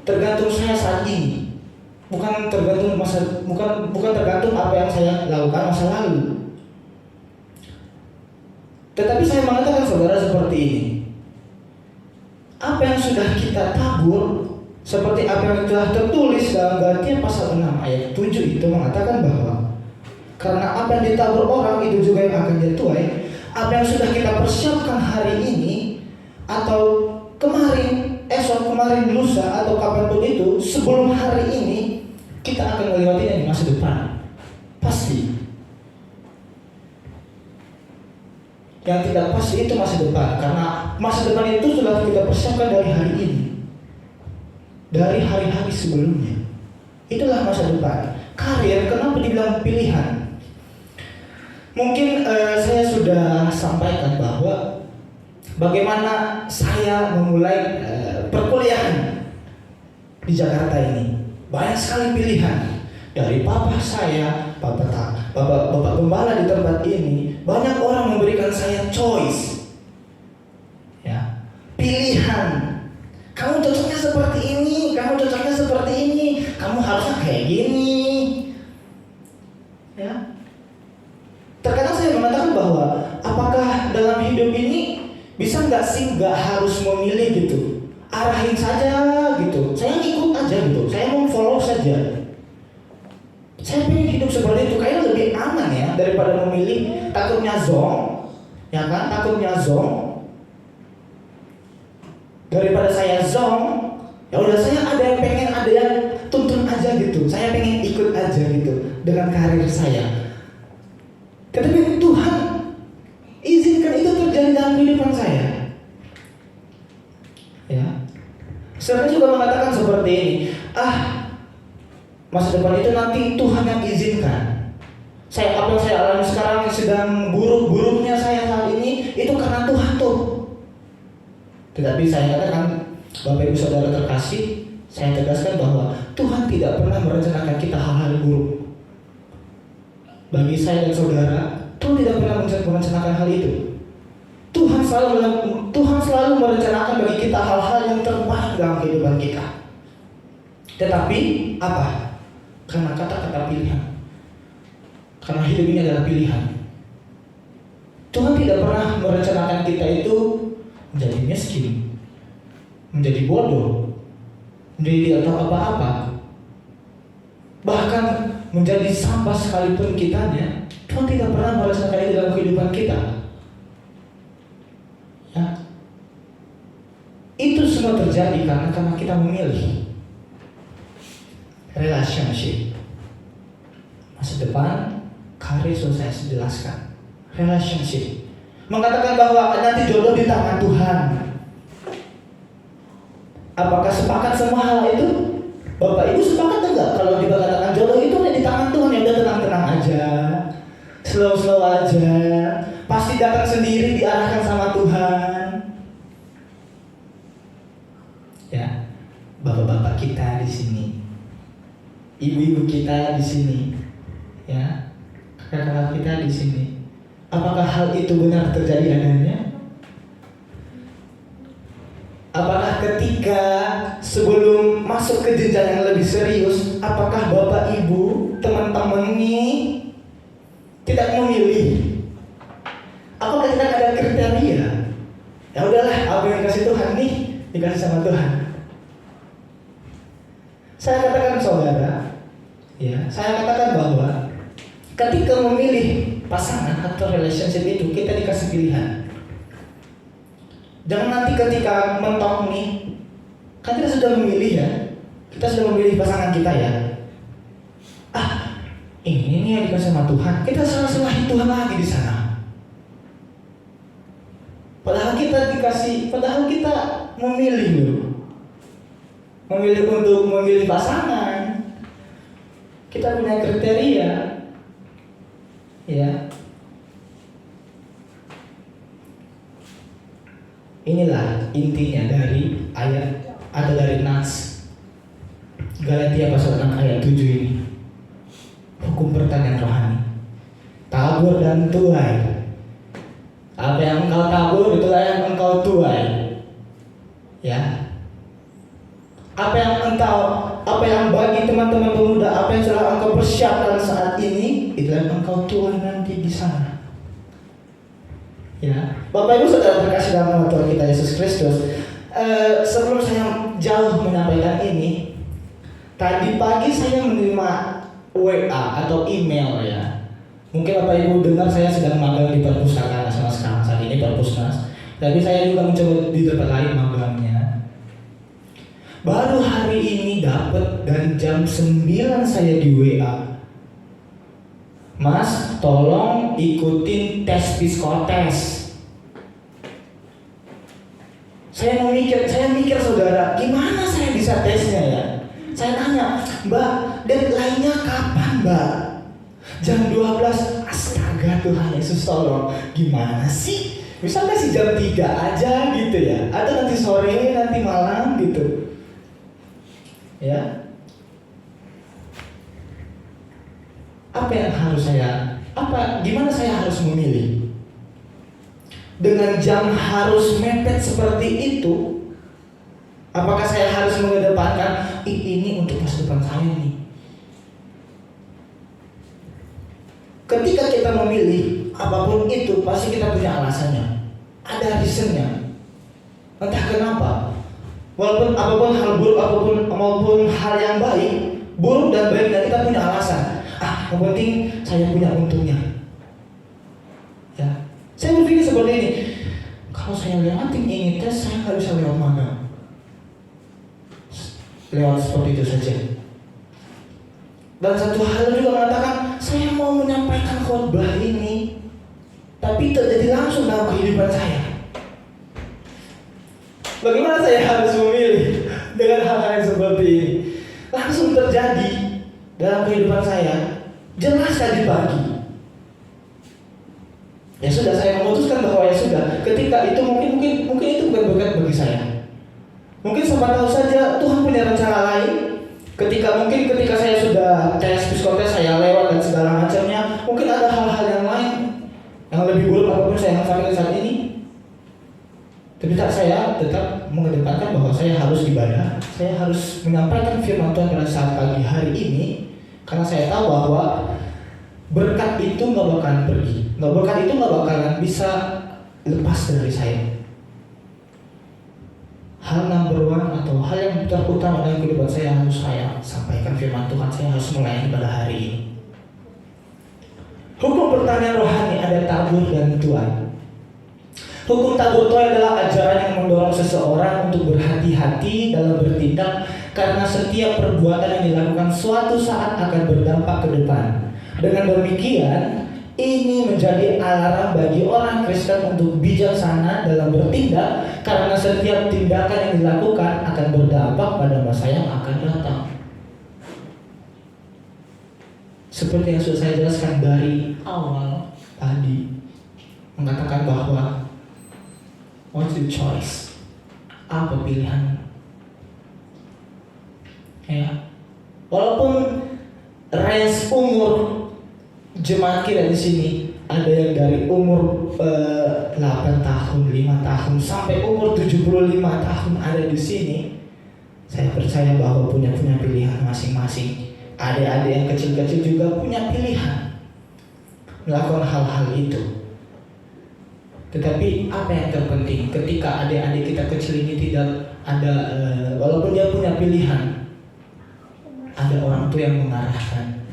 tergantung saya saat ini. Bukan tergantung apa yang saya lakukan masa lalu. Tetapi saya mengatakan saudara seperti ini. Apa yang sudah kita tabur, seperti apa yang telah tertulis dalam Galatia pasal 6 ayat 7 itu mengatakan bahwa karena apa yang ditabur orang itu juga yang akan dituai. Apa yang sudah kita persiapkan hari ini atau kemarin, esok, kemarin, lusa atau kapanpun itu, sebelum hari ini kita akan melewatinya di masa depan. Pasti. Yang tidak pasti itu masa depan, karena masa depan itu sudah kita persiapkan dari hari ini, dari hari-hari sebelumnya. Itulah masa depan. Karir, kenapa dibilang pilihan? Mungkin saya sudah sampaikan bahwa bagaimana saya memulai perkuliahan di Jakarta ini. Banyak sekali pilihan. Dari papa saya, bapak gembala di tempat ini, banyak orang memberikan saya choice. Ya, pilihan. Kamu cocoknya seperti ini, kamu cocoknya seperti ini, kamu harusnya kayak gini. Ya. Terkadang saya mengatakan bahwa apakah dalam hidup ini bisa nggak sih nggak harus memilih gitu, arahin saja gitu, saya ikut aja gitu, saya mau follow saja. Saya pengen hidup seperti itu, kayaknya lebih aman ya daripada memilih takutnya zong, ya kan? Takutnya zong. Daripada saya zong, ya udah saya ada yang pengen, ada yang tuntun aja gitu. Saya pengen ikut aja gitu dengan karir saya. Tetapi Tuhan izinkan itu terjadi dalam kehidupan Sebenarnya juga mengatakan seperti ini, masa depan itu nanti Tuhan yang izinkan. Apa yang saya alami sekarang yang sedang buruk-buruknya saya saat ini itu karena Tuhan tuh. Tetapi saya katakan, Bapak Ibu Saudara terkasih, saya tegaskan bahwa Tuhan tidak pernah merencanakan kita hal-hal buruk. Bagi saya dan saudara, Tuhan tidak pernah merencanakan hal itu. Tuhan selalu merencanakan bagi kita hal-hal yang terbaik dalam kehidupan kita. Tetapi apa? Karena kata-kata pilihan. Karena hidup ini adalah pilihan. Tuhan tidak pernah merencanakan kita itu menjadi miskin, menjadi bodoh, menjadi tidak tahu apa-apa, bahkan menjadi sampah sekalipun kitanya. Tuhan tidak pernah merencanakan itu dalam kehidupan kita. Ya. Itu semua terjadi karena kita memilih relationship. Masa depan, karir sudah saya jelaskan. Relationship mengatakan bahwa nanti jodoh di tangan Tuhan. Apakah sepakat semua hal itu? Bapak Ibu sepakat enggak kalau dikatakan jodoh itu ada di tangan Tuhan? Ya udah, tenang-tenang aja, slow aja, pasti datang sendiri, diarahkan sama Tuhan. Ya, bapak-bapak kita di sini, ibu-ibu kita di sini, ya, kakak-kakak kita di sini. Apakah hal itu benar terjadi adanya? Apakah ketika sebelum masuk ke jenjang yang lebih serius, apakah Bapak Ibu, teman-teman ini tidak memilih? Apakah kita ada kriteria? Ya udahlah, apa yang dikasih Tuhan nih, dikasih sama Tuhan. Saya katakan saudara, ya, saya katakan bahwa ketika memilih pasangan atau relationship itu kita dikasih pilihan. Jangan nanti ketika mentok nih, kan kita sudah memilih ya, kita sudah memilih pasangan kita ya. Ini nih yang dikasih sama Tuhan, kita salah-salahin Tuhan lagi di sana. Padahal kita memilih loh, memilih untuk memilih pasangan. Kita punya kriteria. Ya, inilah intinya dari ayat atau dari Nas Galatia pasal 6 ayat 7 ini. Hukum pertanian rohani, tabur dan tuai. Apa yang engkau tabur itulah yang engkau tuai. Ya, apa yang bagi teman-teman pemuda, apa yang telah engkau persiapkan saat ini, itulah yang engkau tuai nanti di sana. Ya, Bapak Ibu Saudara terkasih dalam nama Tuhan kita Yesus Kristus. Sebelum saya jauh menyampaikan ini, tadi pagi saya menerima WA atau email ya. Mungkin Bapak Ibu dengar saya sedang magang di perpustakaan nasional sekarang saat ini, Perpusnas. Tapi saya juga mencoba di tempat lain magangnya. Baru hari ini dapat dan jam 9 saya di WA. Mas, tolong ikutin tes psikotes. Saya mikir saudara, gimana saya bisa tesnya ya? Saya tanya, Mbak, deadline-nya kapan Mbak? Jam 12, astaga Tuhan Yesus tolong. Gimana sih? Bisa gak sih jam 3 aja gitu ya? Atau nanti sore, nanti malam gitu. Ya, gimana saya harus memilih? Dengan jam harus mepet seperti itu, apakah saya harus mengedepankan ini untuk masa depan saya nih? Ketika kita memilih apapun itu, pasti kita punya alasannya, ada reasonnya. Entah kenapa. Walaupun apapun hal buruk, maupun hal yang baik, buruk dan baik, dan kita punya alasan. Yang penting saya punya untungnya. Ya, saya berpikir seperti ini. Kalau saya lewatin ini tes, saya nggak bisa lewat magang. Lewat seperti itu saja. Dan satu hal juga mengatakan, saya mau menyampaikan khotbah ini, tapi terjadi langsung dalam kehidupan saya. Bagaimana saya harus memilih? dalam kehidupan saya jelas tadi pagi. Ya sudah, saya memutuskan bahwa ya sudah, ketika itu mungkin itu bukan berkat bagi saya. Mungkin siapa tahu saja Tuhan punya rencana lain. Ketika saya sudah tes psikotes, saya lewat dan segala macamnya, mungkin ada hal-hal yang lain yang lebih buruk apapun saya sampaikan saat ini. Tapi saya tetap mengedepankan bahwa saya harus ibadah, saya harus menyampaikan firman Tuhan pada saat pagi hari ini, karena saya tahu bahwa berkat itu nggak bakalan pergi, berkat itu nggak bakalan bisa lepas dari saya. Hal number one atau hal yang terutama dalam kehidupan saya harus saya sampaikan firman Tuhan, saya harus melayani pada hari ini. Hukum pertanian rohani ada tabur dan tuai. Hukum tabur tuai adalah ajaran yang mendorong seseorang untuk berhati-hati dalam bertindak, karena setiap perbuatan yang dilakukan suatu saat akan berdampak ke depan. Dengan demikian, ini menjadi alarm bagi orang Kristen untuk bijaksana dalam bertindak, karena setiap tindakan yang dilakukan akan berdampak pada masa yang akan datang. Seperti yang sudah saya jelaskan dari awal tadi, mengatakan bahwa what's your choice? Apa pilihan? Ya, walaupun range umur jemaat kita di sini ada yang dari umur 8 tahun, 5 tahun sampai umur 75 tahun ada di sini. Saya percaya bahwa punya pilihan masing-masing. Adik-adik yang kecil-kecil juga punya pilihan melakukan hal-hal itu. Tetapi apa yang terpenting ketika adik-adik kita kecil ini tidak ada, walaupun dia punya pilihan, ada orang tua yang mengarahkan.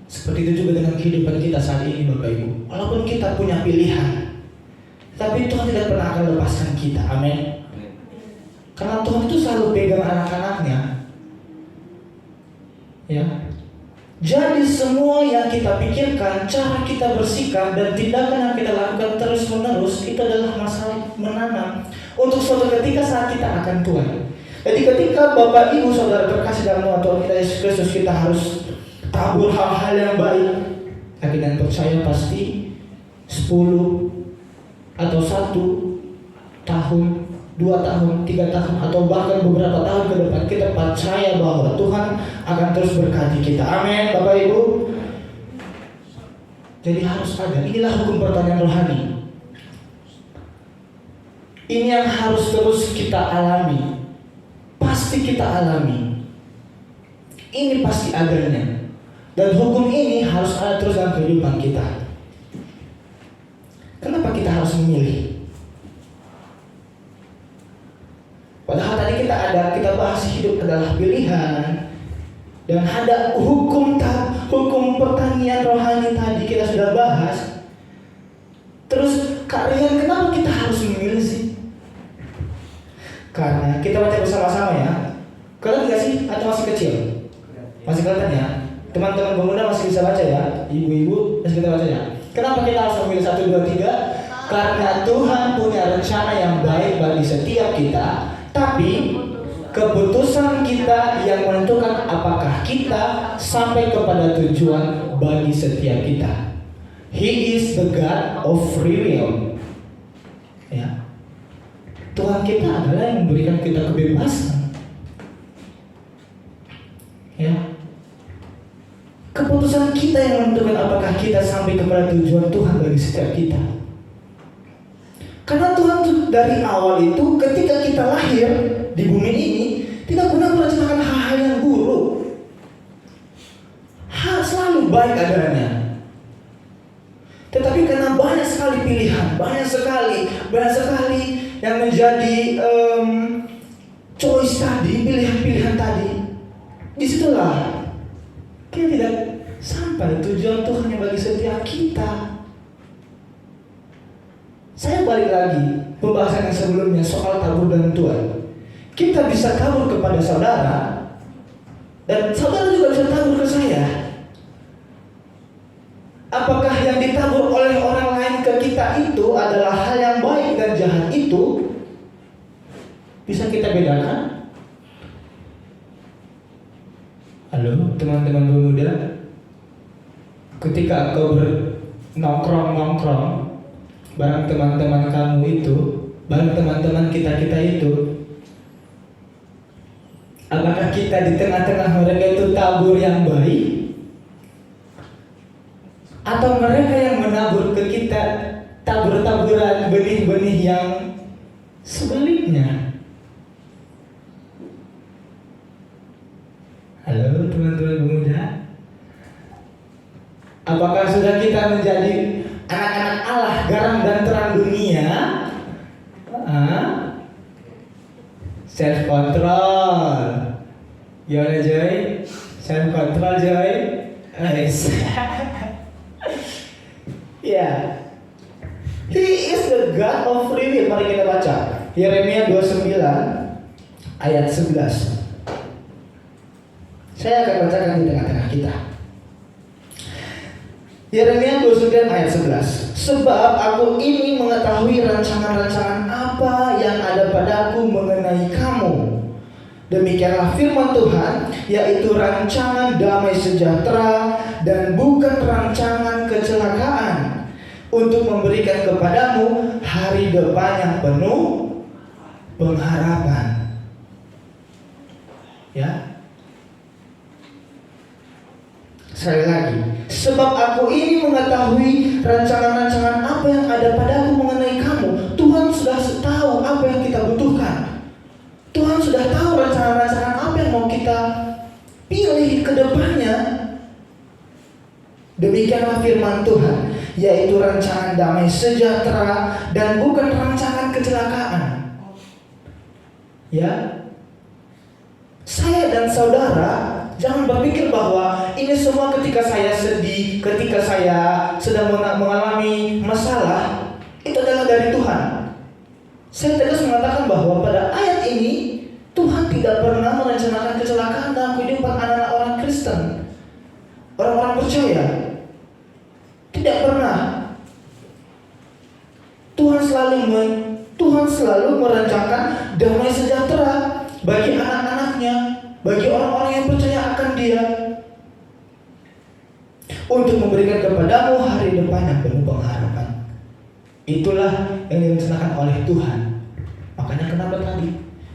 Seperti itu juga dengan kehidupan kita saat ini, Bapak Ibu. Walaupun kita punya pilihan, tapi Tuhan tidak pernah akan lepaskan kita. Amin. Karena Tuhan itu selalu pegang anak-anaknya. Ya. Jadi semua yang kita pikirkan, cara kita bersikap dan tindakan yang kita lakukan terus-menerus, itu adalah masalah menanam untuk suatu ketika saat kita akan tua. Jadi ketika Bapak Ibu Saudara terkasih dalam nama Tuhan kita Yesus Kristus, kita harus tabur hal-hal yang baik. Yakin dan percaya pasti 10 atau 1 tahun, 2 tahun, 3 tahun, atau bahkan beberapa tahun ke depan, kita percaya bahwa Tuhan akan terus berkati kita. Amin, Bapak Ibu. Jadi harus ada. Inilah hukum pertanian rohani. Ini yang harus terus kita alami. Pasti kita alami. Ini pasti adanya. Dan hukum ini harus ada terus dalam kehidupan kita. Kenapa kita harus memilih? Padahal tadi kita bahas hidup adalah pilihan, dan ada hukum pertanian rohani tadi kita sudah bahas. Terus kalian kenapa kita harus memilih sih? Karena kita baca bersama-sama ya. Kalian nggak sih atau masih kecil? Masih kelihatan ya? Teman-teman pemuda masih bisa baca ya? Ibu-ibu masih kita baca ya? Kenapa kita harus memilih 1, 2, 3? Karena Tuhan punya rencana yang baik bagi setiap kita. Tapi keputusan kita yang menentukan apakah kita sampai kepada tujuan bagi setiap kita. He is the God of free will. Ya. Tuhan kita adalah yang memberikan kita kebebasan. Ya. Keputusan kita yang menentukan apakah kita sampai kepada tujuan Tuhan bagi setiap kita. Karena Tuhan dari awal itu ketika kita lahir di bumi ini tidak pernah merencanakan hal-hal yang buruk. Hal selalu baik adanya. Tetapi karena banyak sekali pilihan, banyak sekali yang menjadi choice tadi, pilihan-pilihan tadi, disitulah kita tidak sampai tujuan Tuhan yang bagi setiap kita. Saya balik lagi pembahasan yang sebelumnya soal tabur dan tuai. Kita bisa tabur kepada saudara, dan saudara juga bisa tabur ke saya. Apakah yang ditabur oleh orang lain ke kita itu adalah hal yang baik dan jahat itu? Bisa kita bedakan? Halo? teman-teman pemuda, ketika kau nongkrong bareng teman-teman kamu itu, bareng teman-teman kita itu, apakah kita di tengah-tengah mereka itu tabur yang baik, atau mereka yang menabur ke kita tabur-taburan benih-benih yang sebaliknya? Halo teman-teman pemuda, apakah sudah kita menjadi anak-anak Allah, garam dan terang dunia? Self control, gimana Joy? Self control Joy? Ya, He is the God of free will. Mari kita baca Yeremia 29 ayat 11. Saya akan bacakan di tengah-tengah kita. Yeremia 29 ayat 11. Sebab aku ini mengetahui rancangan-rancangan apa yang ada padaku mengenai kamu. Demikianlah firman Tuhan, yaitu rancangan damai sejahtera dan bukan rancangan kecelakaan, untuk memberikan kepadamu hari depan yang penuh pengharapan. Ya. Sekali lagi, sebab aku ini mengetahui rancangan-rancangan apa yang ada padaku mengenai kamu. Tuhan sudah tahu apa yang kita butuhkan. Tuhan sudah tahu rancangan-rancangan apa yang mau kita pilih ke depannya. Demikianlah firman Tuhan, yaitu rancangan damai sejahtera dan bukan rancangan kecelakaan. Ya, saya dan saudara jangan berpikir bahwa ini semua ketika saya sedih, ketika saya sedang mengalami masalah, itu adalah dari Tuhan. Saya tegas mengatakan bahwa pada ayat ini Tuhan tidak pernah merencanakan kecelakaan dalam kehidupan anak-anak orang Kristen, orang-orang percaya. Tidak pernah. Tuhan selalu merencanakan damai sejahtera bagi anak-anaknya, bagi orang-orang yang percaya akan Dia, untuk memberikan kepadamu hari depan yang penuh pengharapan. Itulah yang direncanakan oleh Tuhan. Makanya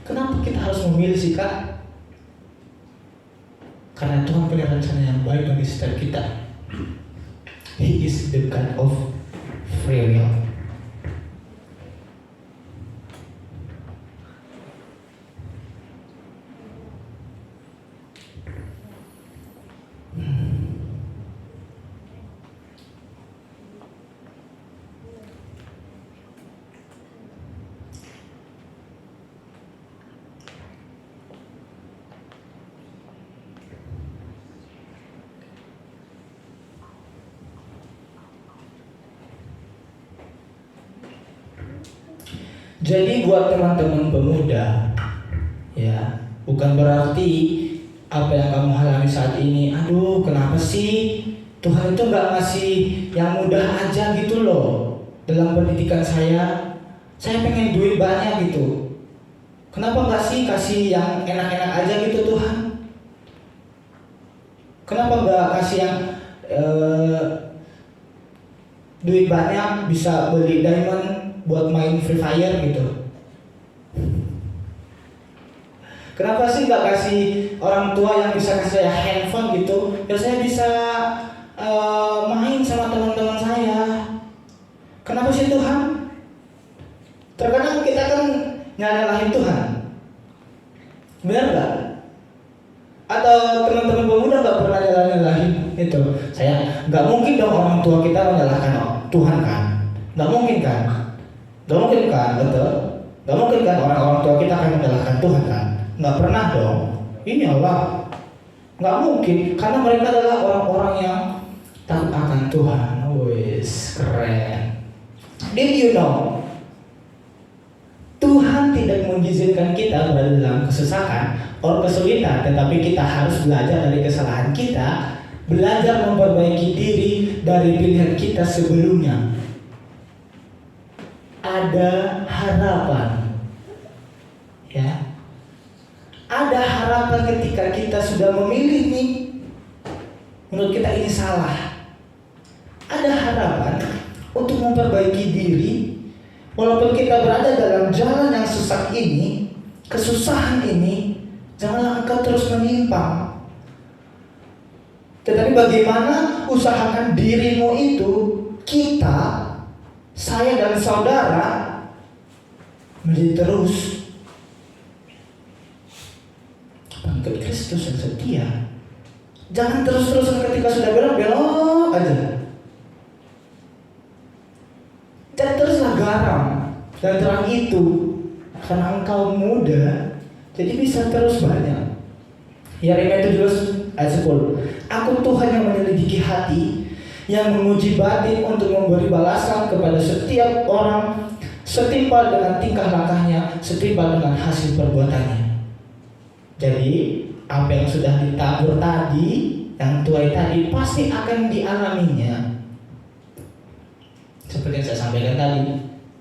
kenapa kita harus memilih sikap? Karena Tuhan punya rencana yang baik bagi setiap kita. He is the God of free will. Jadi buat teman-teman pemuda, ya, bukan berarti apa yang kamu alami saat ini, aduh kenapa sih Tuhan itu nggak ngasih yang mudah aja gitu loh. Dalam pendidikan saya pengen duit banyak gitu. Kenapa nggak sih kasih yang enak-enak aja gitu Tuhan? Kenapa nggak kasih yang duit banyak bisa beli diamond buat main Free Fire gitu? Kenapa sih nggak kasih orang tua yang bisa kasih saya handphone gitu, biar saya bisa main sama teman-teman saya? Kenapa sih Tuhan? Terkadang kita kan nyalahin Tuhan, benar nggak? Atau teman-teman pemuda nggak pernah nyalahin itu? Saya nggak mungkin dong orang tua kita menyalahkan Tuhan kan? Nggak mungkin kan? Gak mungkin kan, betul? Gak mungkin kan orang tua kita akan menyalahkan Tuhan kan? Gak pernah dong. Ini Allah. Gak mungkin, karena mereka adalah orang-orang yang takut akan Tuhan. Wes, keren. Did you know? Tuhan tidak mengizinkan kita berada dalam kesusahan atau kesulitan, tetapi kita harus belajar dari kesalahan kita, belajar memperbaiki diri dari pilihan kita sebelumnya. Ada harapan, ya. Ada harapan ketika kita sudah memilih nih menurut kita ini salah. Ada harapan untuk memperbaiki diri. Walaupun kita berada dalam jalan yang sesak ini, kesusahan ini, janganlah engkau terus menyimpang. Tetapi bagaimana usahakan dirimu itu, kita, saya dan saudara, menjadi terus pengikut Kristus yang setia. Jangan terus-terusan ketika sudah belok-belok aja. Dan teruslah garam dan terang itu, karena engkau muda, jadi bisa terus banyak. Yeremia 17 ayat 10. Aku Tuhan yang menyelidiki hati, yang menguji batin untuk memberi balasan kepada setiap orang setimpal dengan tingkah lakunya, setimpal dengan hasil perbuatannya. Jadi apa yang sudah ditabur tadi, yang tuai tadi, pasti akan dialaminya. Seperti yang saya sampaikan tadi,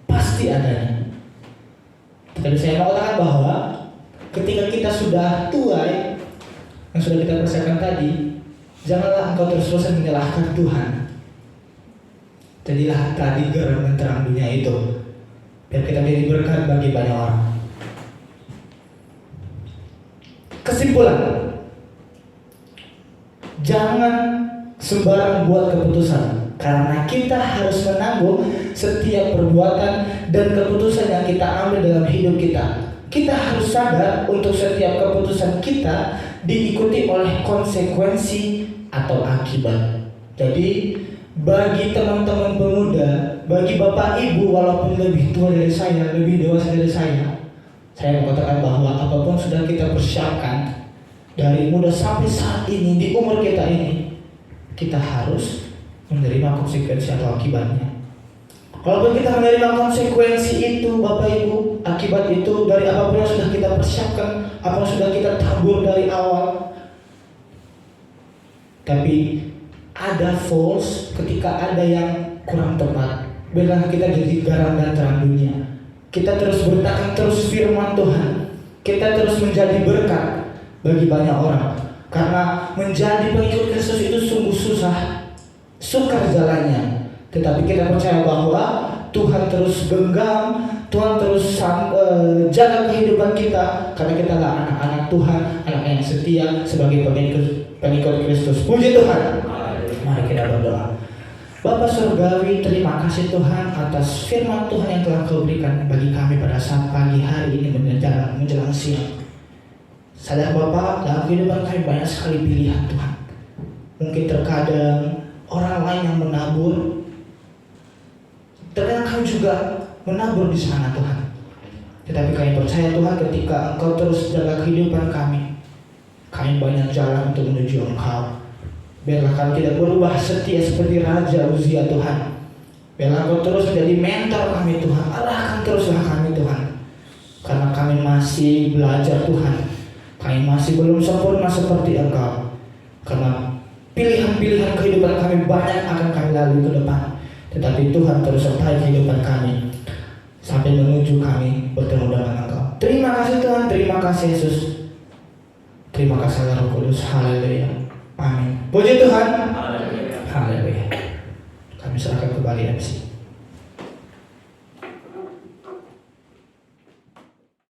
pasti adanya. Tetapi saya mau katakan bahwa ketika kita sudah tuai, yang sudah kita persiapkan tadi, janganlah engkau terus-terusan menyalahkan Tuhan. Jadilah tadi garam dan terang dunia itu, biar kita menjadi berkat bagi banyak orang. Kesimpulan, jangan sembarang buat keputusan, karena kita harus menanggung setiap perbuatan dan keputusan yang kita ambil dalam hidup kita. Kita harus sadar untuk setiap keputusan kita diikuti oleh konsekuensi atau akibat. Jadi bagi teman-teman pemuda, bagi bapak ibu walaupun lebih tua dari saya, lebih dewasa dari saya mengatakan bahwa apapun sudah kita persiapkan dari muda sampai saat ini, di umur kita ini, kita harus menerima konsekuensi atau akibatnya. Walaupun kita menerima konsekuensi itu, Bapak Ibu, akibat itu dari apapun yang sudah kita persiapkan, apa yang sudah kita tabur dari awal. Tapi ada false ketika ada yang kurang tepat. Biarlah kita jadi garam dan terang dunia. Kita terus bertahan terus firman Tuhan. Kita terus menjadi berkat bagi banyak orang. Karena menjadi pengikut Kristus itu sungguh susah, sukar jalannya. Tetapi kita percaya bahwa Tuhan terus genggam, Tuhan terus jaga kehidupan kita, karena kita adalah anak-anak Tuhan, anak yang setia sebagai pengikut Kristus. Puji Tuhan. Mari kita berdoa. Bapa Surgawi, terima kasih Tuhan atas firman Tuhan yang telah Kau berikan bagi kami pada saat pagi hari ini menjelang siang. Sadar Bapa, dalam kehidupan kami banyak sekali pilihan Tuhan. Mungkin terkadang orang lain yang menabur, terkadang kami juga menabur di sana Tuhan. Tetapi kami percaya Tuhan, ketika Engkau terus jaga kehidupan kami banyak jalan untuk menuju Engkau. Biarlah kami tidak berubah setia seperti Raja Uzia Tuhan. Biarlah Engkau terus menjadi mentor kami Tuhan. Arahkan teruslah kami Tuhan. Karena kami masih belajar Tuhan. Kami masih belum sempurna seperti Engkau. Karena pilihan-pilihan kehidupan kami banyak akan kami lalui ke depan. Tetapi Tuhan terus sertai kehidupan kami sampai menuju kami bertemu dengan Engkau. Terima kasih Tuhan, terima kasih Yesus. Terima kasih Roh Kudus. Haleluya. Amin. Puji Tuhan. Haleluya. Kami serahkan kembali MC.